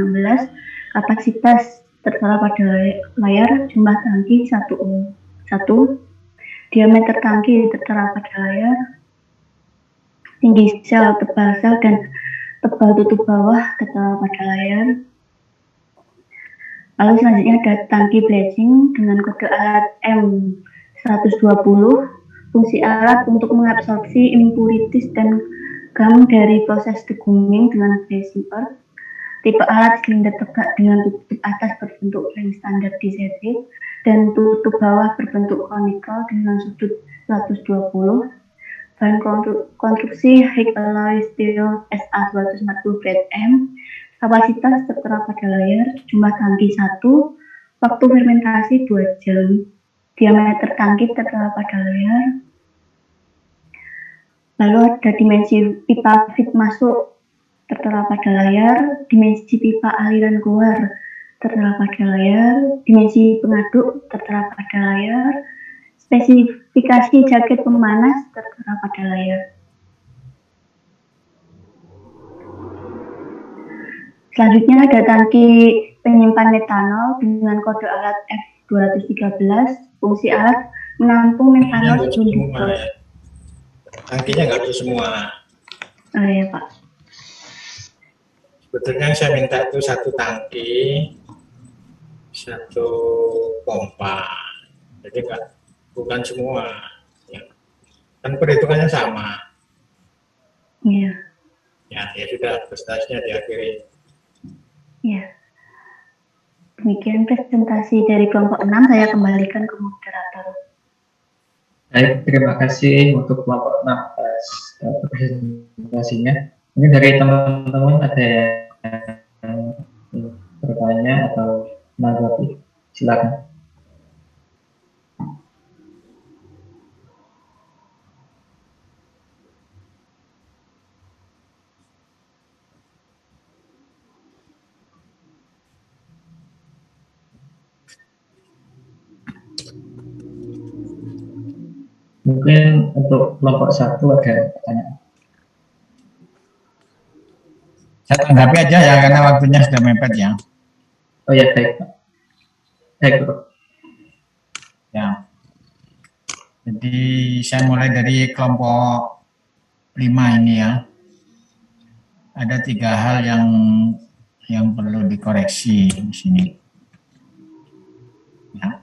Kapasitas tertera pada layar, jumlah tangki 1. Diameter tangki tertera pada layar. Tinggi sel, tebal sel, dan tebal tutup bawah tertera pada layar. Lalu selanjutnya ada tangki blading dengan kode alat M120, fungsi alat untuk mengabsorpsi impurities dan gam dari proses deguming dengan blading earth. Tipe alat silinder tegak dengan tutup atas berbentuk ring standar DZY dan tutup bawah berbentuk conical dengan sudut 120. Bahan konstruksi Big Alloy Steel SA 240 grade M. Kapasitas tertera pada layar, jumlah tangki 1, waktu fermentasi 2 jam, diameter tangki tertera pada layar. Lalu ada dimensi pipa fit masuk tertera pada layar, dimensi pipa aliran keluar tertera pada layar, dimensi pengaduk tertera pada layar, spesifikasi jaket pemanas tertera pada layar. Selanjutnya ada tangki penyimpan metanol dengan kode alat F213. Fungsi alat menampung metanol sebelum diproses. Tangkinya nggak harus semua. Oh iya Pak. Sebetulnya saya minta itu 1 tangki, 1 pompa. Jadi bukan semua. Ya. Kan perhitungannya sama. Iya. Ya sudah, presentasinya diakhiri. Ya, demikian presentasi dari kelompok 6. Saya kembalikan ke moderator. Baik, terima kasih untuk kelompok 6 atas presentasinya. Ini dari teman-teman ada yang bertanya atau menanggapi, silakan. Mungkin untuk kelompok 1 ada pertanyaan. Saya tanggapi aja ya, karena waktunya sudah mepet ya. Oh ya, baik Pak. Baik Pak. Ya. Jadi saya mulai dari kelompok 5 ini ya. Ada 3 hal yang perlu dikoreksi di sini. Ya.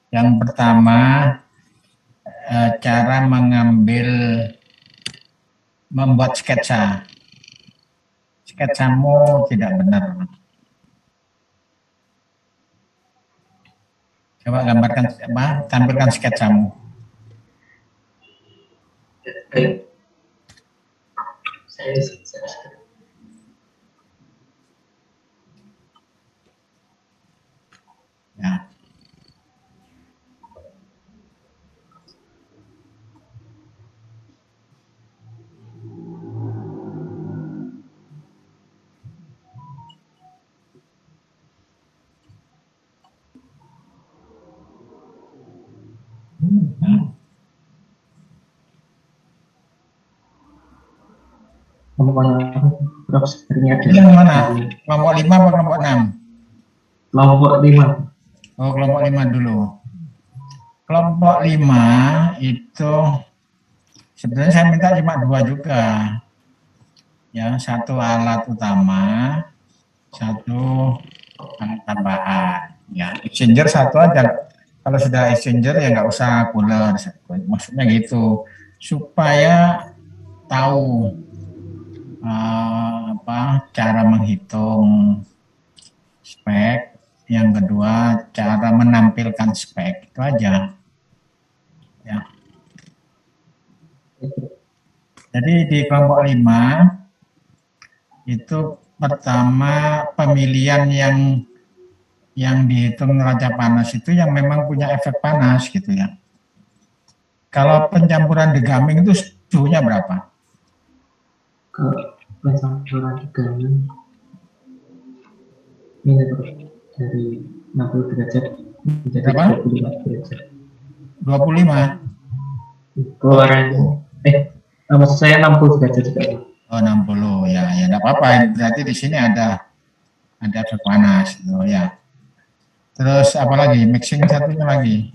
Yang pertama, cara membuat sketsa. Sketsamu tidak benar. Coba gambarkan tampilkan sketsamu. Baik. Saya ya. Yang mana? Kelompok 5 atau kelompok 6? Kelompok 5. Oh, kelompok 5 dulu. Kelompok 5 itu sebenarnya saya minta cuma 2 juga. Ya, 1 alat utama, 1 alat tambahan. Ya, exchanger 1 aja. Kalau sudah exchanger ya nggak usah cooler. Maksudnya gitu, supaya tahu cara menghitung spek, yang kedua cara menampilkan spek, itu aja ya. Jadi di kelompok 5 itu pertama pemilihan yang dihitung neraca panas itu yang memang punya efek panas gitu ya. Kalau pencampuran degaming itu suhunya berapa? Pencampuran degaming ini dari 60 derajat menjadi 25 derajat. 25? Keluarannya, maksud saya 60 derajat juga. Oh 60 ya, ya enggak apa-apa. Berarti di sini ada efek panas, gitu ya. Terus apa lagi? Mixing satunya lagi.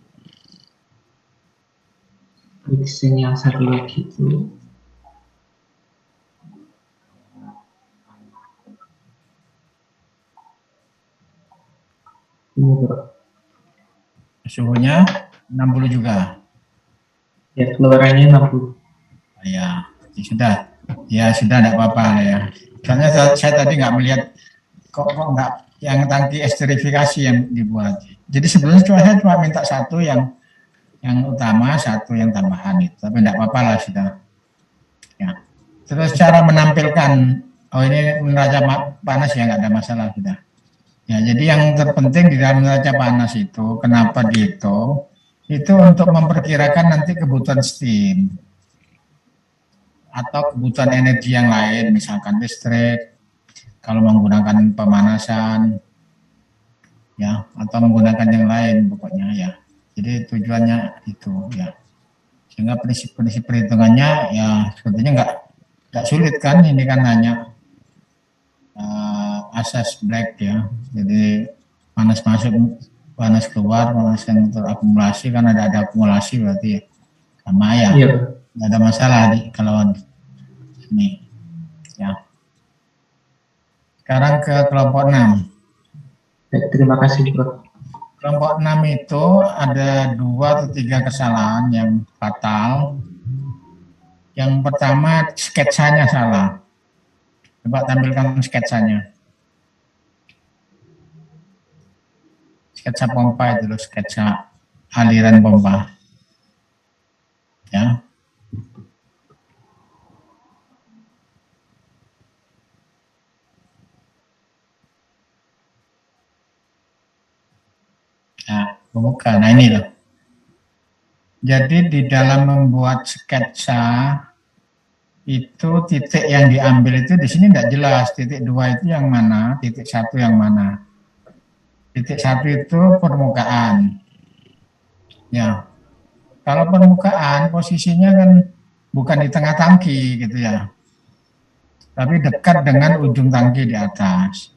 Mixing yang satu lagi itu suhunya 60 juga. Ya, keluarannya 60. Ya, sudah. Ya sudah, enggak apa-apa ya. Karena saya tadi nggak melihat kok nggak yang tangki esterifikasi yang dibuat. Jadi sebelumnya saya cuma minta 1 yang utama, 1 yang tambahan itu. Tapi enggak apa-apa lah sudah. Ya. Terus cara menampilkan, oh ini neraca panas ya nggak ada masalah sudah. Ya, jadi yang terpenting di dalam neraca panas itu, kenapa dihitung, itu untuk memperkirakan nanti kebutuhan steam atau kebutuhan energi yang lain, misalkan listrik, kalau menggunakan pemanasan, ya, atau menggunakan yang lain pokoknya ya. Jadi tujuannya itu ya. Sehingga prinsip-prinsip perhitungannya ya sebetulnya nggak sulit kan, ini kan hanya asas black ya. Jadi panas masuk, panas keluar, panas yang terakumulasi kan ada akumulasi berarti ya sama ya. Iya. Nggak ada masalah kalau ini ya. Sekarang ke kelompok 6. Terima kasih, Prof. Kelompok 6 itu ada 2 atau 3 kesalahan yang fatal. Yang pertama sketsanya salah. Coba tampilkan sketsanya. Sketsa pompa itu loh, sketsa aliran pompa. Ya. Nah, bukan. Nah ini loh. Jadi di dalam membuat sketsa itu titik yang diambil itu di sini tidak jelas. Titik 2 itu yang mana, titik 1 yang mana. Titik 1 itu permukaan. Ya. Kalau permukaan posisinya kan bukan di tengah tangki gitu ya. Tapi dekat dengan ujung tangki di atas.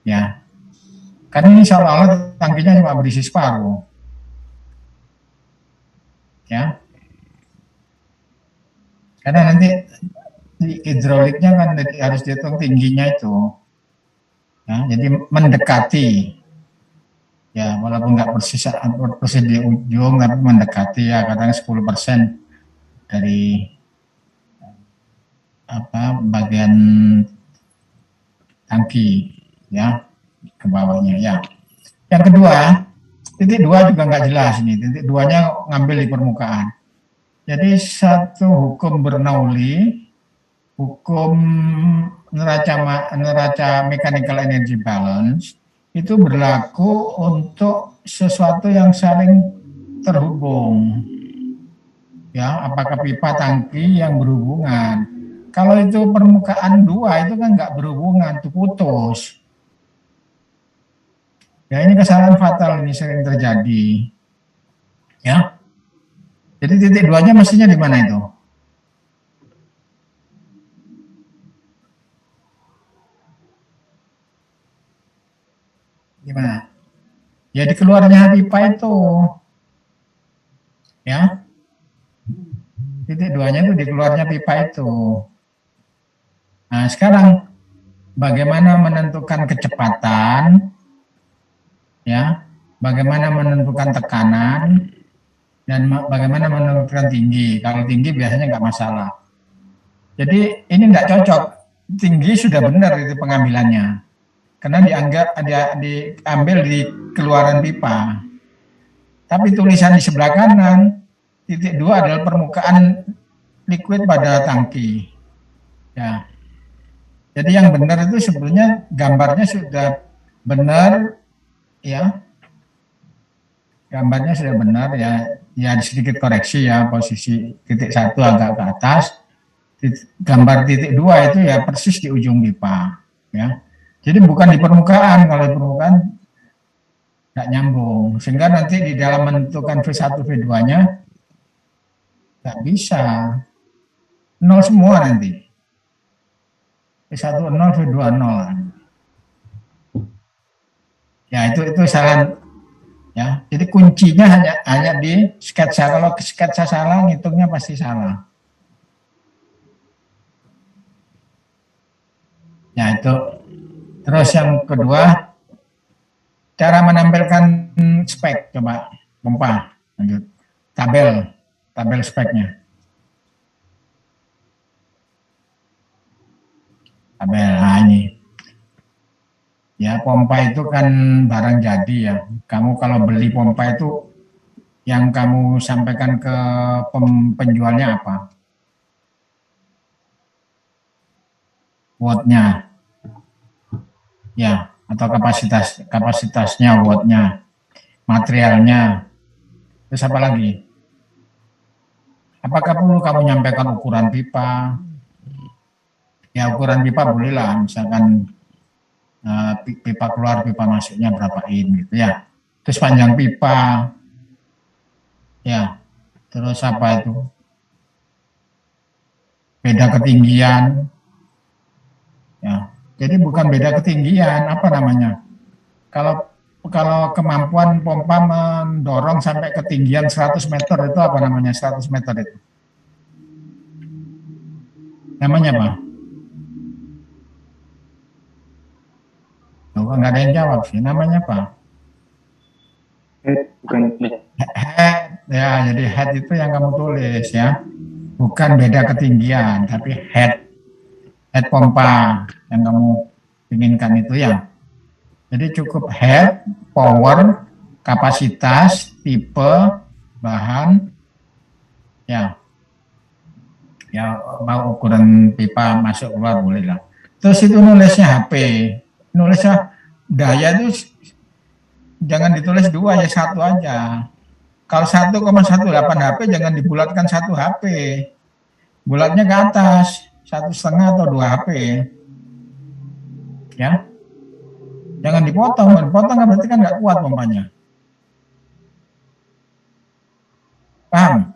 Ya. Kan ini seolah-olah tangkinya cuma berisi separuh. Ya. Karena nanti hidroliknya kan harus dihitung tingginya itu. Ya, jadi mendekati. Ya, walaupun nggak persis di ujung, tapi mendekati ya, kadang 10% dari bagian tangki ya ke bawahnya ya. Yang kedua, titik 2 juga nggak jelas ini. Titik 2-nya ngambil di permukaan. Jadi satu hukum Bernoulli, hukum neraca mechanical energy balance itu berlaku untuk sesuatu yang saling terhubung. Ya, apakah pipa tangki yang berhubungan. Kalau itu permukaan 2 itu kan nggak berhubungan, itu putus. Ya, ini kesalahan fatal, ini sering terjadi. Ya. Jadi titik 2-nya mestinya di mana itu? Gimana? Ya di keluarnya pipa itu. Ya. Titik 2-nya itu di keluarnya pipa itu. Nah, sekarang bagaimana menentukan kecepatan? Ya. Bagaimana menentukan tekanan? Dan bagaimana menentukan tinggi. Kalau tinggi biasanya nggak masalah. Jadi ini nggak cocok. Tinggi sudah benar itu pengambilannya. Karena diambil di keluaran pipa. Tapi tulisan di sebelah kanan, titik 2 adalah permukaan liquid pada tangki. Ya. Jadi yang benar itu sebenarnya gambarnya sudah benar, ya. Gambarnya sudah benar, ya. Ya sedikit koreksi ya, posisi titik 1 agak ke atas, gambar titik 2 itu ya persis di ujung pipa, ya. Jadi bukan di permukaan, kalau di permukaan nggak nyambung, sehingga nanti di dalam menentukan V1 V2-nya nggak bisa, 0 semua nanti, V1 0 V2 0. Ya itu salah. Ya, jadi kuncinya hanya di sketsa. Kalau sketsa salah, ngitungnya pasti salah. Ya itu. Terus yang kedua, cara menampilkan spek. Coba pompa. Lanjut. Tabel speknya. Tabel. Nah ini. Ya, pompa itu kan barang jadi ya. Kamu kalau beli pompa itu yang kamu sampaikan ke penjualnya apa? Wattnya. Ya, atau kapasitasnya, wattnya, materialnya. Terus apa lagi? Apakah perlu kamu nyampaikan ukuran pipa? Ya, ukuran pipa bolehlah, misalkan pipa keluar, pipa masuknya berapa in gitu ya. Terus panjang pipa, ya. Terus apa itu? Beda ketinggian, ya. Jadi bukan beda ketinggian, apa namanya? Kalau kemampuan pompa mendorong sampai ketinggian 100 meter itu apa namanya? 100 meter itu namanya apa? Nggak ada yang jawab sih, namanya apa? Head, ya, jadi head itu yang kamu tulis ya, bukan beda ketinggian, tapi head pompa yang kamu inginkan itu ya. Jadi cukup head, power, kapasitas, tipe, bahan, ya, mau ukuran pipa masuk keluar boleh lah. Terus itu nulisnya HP, nulisnya daya itu jangan ditulis 2 ya, 1 aja. Kalau 1,18 HP jangan dibulatkan 1 HP. Bulatnya ke atas, 1,5 atau 2 HP. Ya. Jangan dipotong kan berarti kan nggak kuat pompanya. Paham?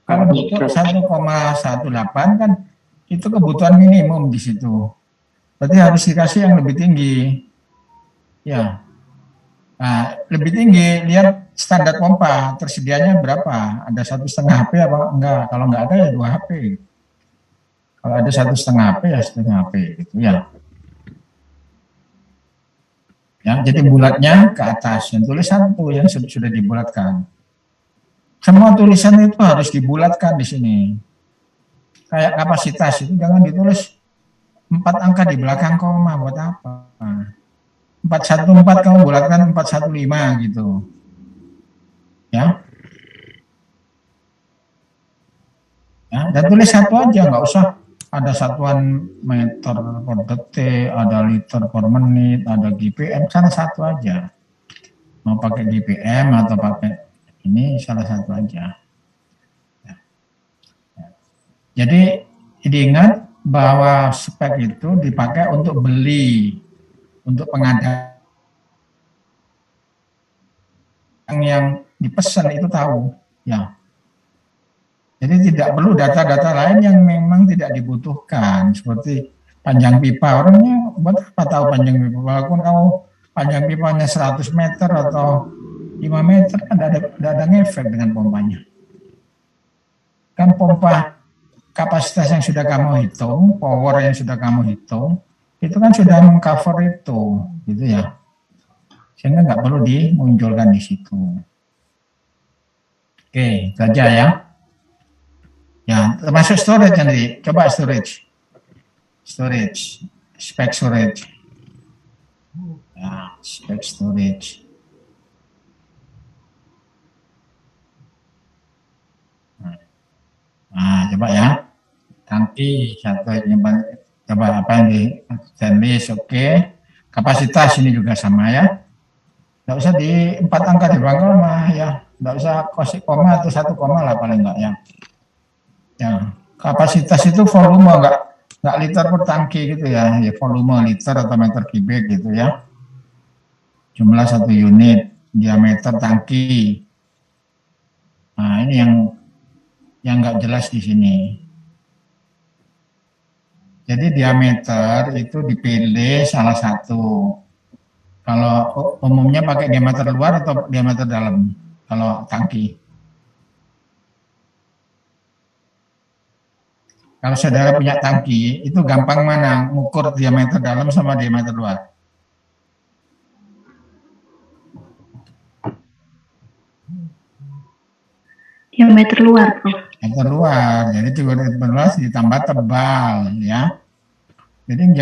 Kalau butuh 1,18 kan itu kebutuhan minimum di situ. Berarti harus dikasih yang lebih tinggi. Ya. Nah, lebih tinggi, lihat standar pompa, tersedianya berapa? Ada 1,5 HP apa enggak? Kalau enggak ada ya 2 HP. Kalau ada 1,5 HP ya 1,5 HP gitu ya. Ya, jadi bulatnya ke atas, yang tulisan itu yang sudah dibulatkan. Semua tulisan itu harus dibulatkan di sini. Kayak kapasitas itu jangan ditulis 4 angka di belakang koma, buat apa? 414 kamu bulatkan 415 gitu. Ya. Ya, dan tulis satu aja, nggak usah ada satuan meter per detik, ada liter per menit, ada GPM, salah satu aja. Mau pakai GPM atau pakai ini, salah satu aja. Ya. Ya. Jadi diingat bahwa spek itu dipakai untuk beli, untuk pengadaan yang dipesan itu tahu, ya. Jadi tidak perlu data-data lain yang memang tidak dibutuhkan, seperti panjang pipa. Orangnya buat apa tahu panjang pipa? Walaupun kamu panjang pipanya 100 meter atau 5 meter, kan tidak ada ngefek dengan pompanya. Kan pompa kapasitas yang sudah kamu hitung, power yang sudah kamu hitung, itu kan sudah mengcover itu, gitu ya. Sehingga nggak perlu dimunculkan di situ. Oke, itu aja ya. Ya, termasuk storage nanti. Coba storage, spek storage. Ya, spek storage. Nah, coba ya. Tangki satu nyimpan. Coba apa yang di stainless, oke. Kapasitas ini juga sama ya. Nggak usah di 4 angka di belakang koma ya. Nggak usah koma atau 1 koma lah paling enggak ya. Ya, kapasitas itu volume, nggak liter per tangki gitu ya, ya volume liter atau meter kubik gitu ya. Jumlah 1 unit, diameter tangki. Nah, ini yang nggak jelas di sini. Jadi diameter itu dipilih salah satu. Kalau umumnya pakai diameter luar atau diameter dalam, kalau tangki. Kalau saudara punya tangki, itu gampang mana ngukur diameter dalam sama diameter luar? Diameter luar, Prof. Diameter luar, jadi diameter luar ditambah tebal, ya. Jadi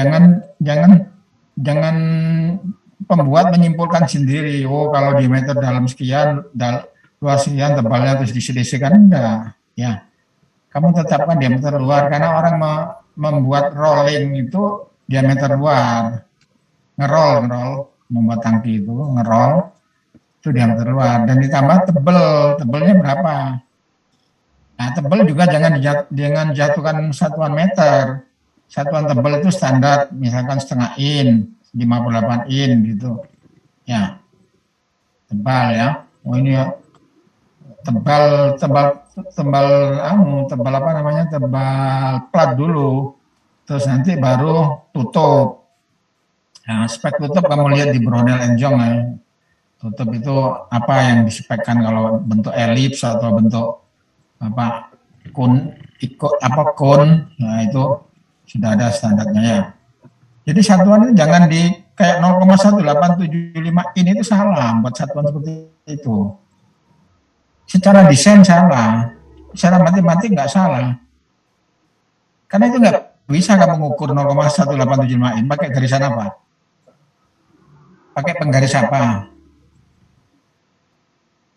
jangan pembuat menyimpulkan sendiri. Oh, kalau diameter dalam sekian, luar sekian, tebalnya terus diselisihkan, enggak, ya. Kamu tetapkan diameter luar, karena orang membuat rolling itu diameter luar. Ngerol, membuat tangki itu, ngerol, itu diameter luar. Dan ditambah tebelnya berapa? Nah, tebel juga jangan jatuhkan satuan meter. Satuan tebel itu standar, misalkan setengah in, 58 in gitu. Ya, tebal ya. Oh ini ya, tebal apa namanya, tebal plat dulu, terus nanti baru tutup. Nah, spek tutup kamu lihat di Brunel & Jong ya. Tutup itu apa yang dispekkan, kalau bentuk elips atau bentuk apa kun, nah itu sudah ada standarnya ya. Jadi satuan itu jangan di kayak 0,1875 ini, itu salah buat satuan seperti itu. Secara desain salah, secara matematik nggak salah. Karena itu nggak bisa kamu mengukur 0,1875 in. Pakai garisan apa? Pakai penggaris apa?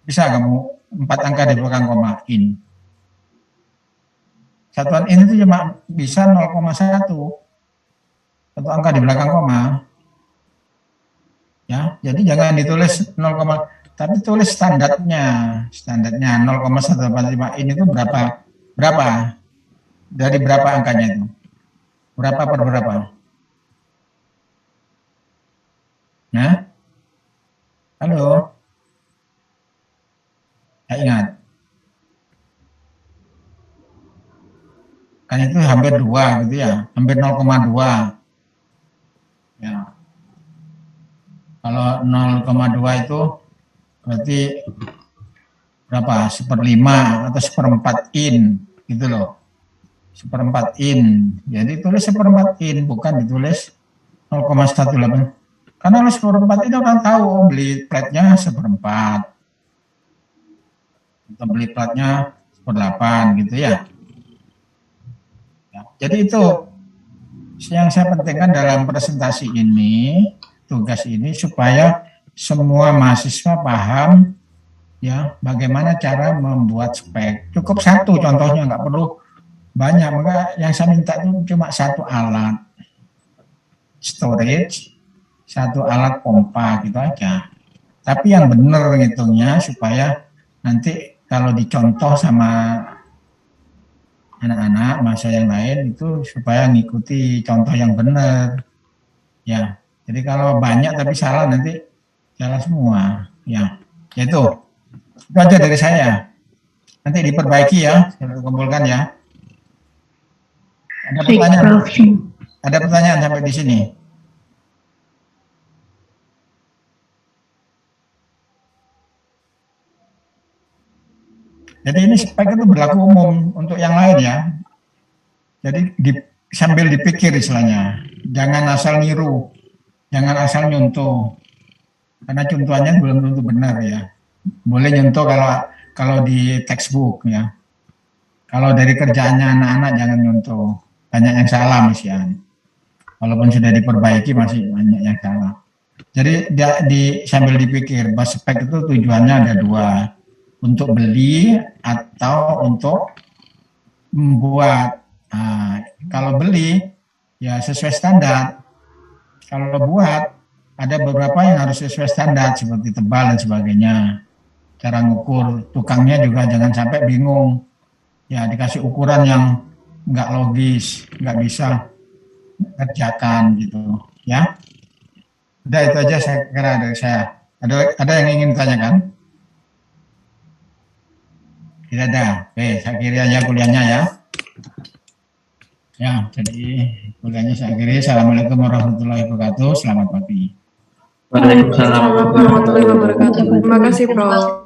Bisa kamu 4 angka di belakang koma in. Satuan in itu cuma bisa 0,1. 1 angka di belakang koma. Ya, jadi jangan ditulis 0, tapi tulis standarnya 0,185 ini itu berapa? Dari berapa angkanya itu? Berapa per berapa? Nah, halo? Ya, ingat. Kan itu hampir 2 gitu ya, hampir 0,2. Ya. Kalau 0,2 itu berarti berapa? 1/5 atau 1/4 in gitu loh. 1/4 in. Jadi tulis 1/4 in, bukan ditulis 0,18. Karena kalau 1/4 itu kan tahu beli platnya 1/4. Atau beli platnya 1/8 gitu ya. Ya. Jadi itu yang saya pentingkan dalam presentasi ini. tugas ini supaya semua mahasiswa paham ya bagaimana cara membuat spek. Cukup satu contohnya, nggak perlu banyak. Maka yang saya minta itu cuma satu alat storage, satu alat pompa gitu aja. Tapi yang benar ngitungnya supaya nanti kalau dicontoh sama anak-anak masa yang lain itu supaya ngikuti contoh yang benar ya. Jadi kalau banyak tapi salah nanti salah semua ya. Itu aja dari saya, nanti diperbaiki ya, saya kumpulkan ya. Ada pertanyaan sampai di sini? Jadi ini spek itu berlaku umum untuk yang lain ya. Jadi sambil dipikir istilahnya, jangan asal niru, jangan asal nyontoh, karena contohannya belum tentu benar ya. Boleh nyontoh kalau di textbook ya. Kalau dari kerjaannya anak-anak jangan nyontoh, banyak yang salah misian. Walaupun sudah diperbaiki masih banyak yang salah. Jadi sambil dipikir, bahwa spek itu tujuannya ada dua. Untuk beli atau untuk membuat. Nah, kalau beli ya sesuai standar. Kalau buat ada beberapa yang harus sesuai standar seperti tebal dan sebagainya. Cara ngukur tukangnya juga jangan sampai bingung. Ya dikasih ukuran yang nggak logis, nggak bisa kerjakan gitu. Ya. Udah itu aja saya kira dari saya. Ada yang ingin ditanyakan? Tidak ada. Oke, saya kira aja kuliahnya ya. Ya, jadi kuliahnya saya akhiri. Assalamualaikum warahmatullahi wabarakatuh. Selamat pagi. Waalaikumsalam warahmatullahi wabarakatuh. Terima kasih, Prof.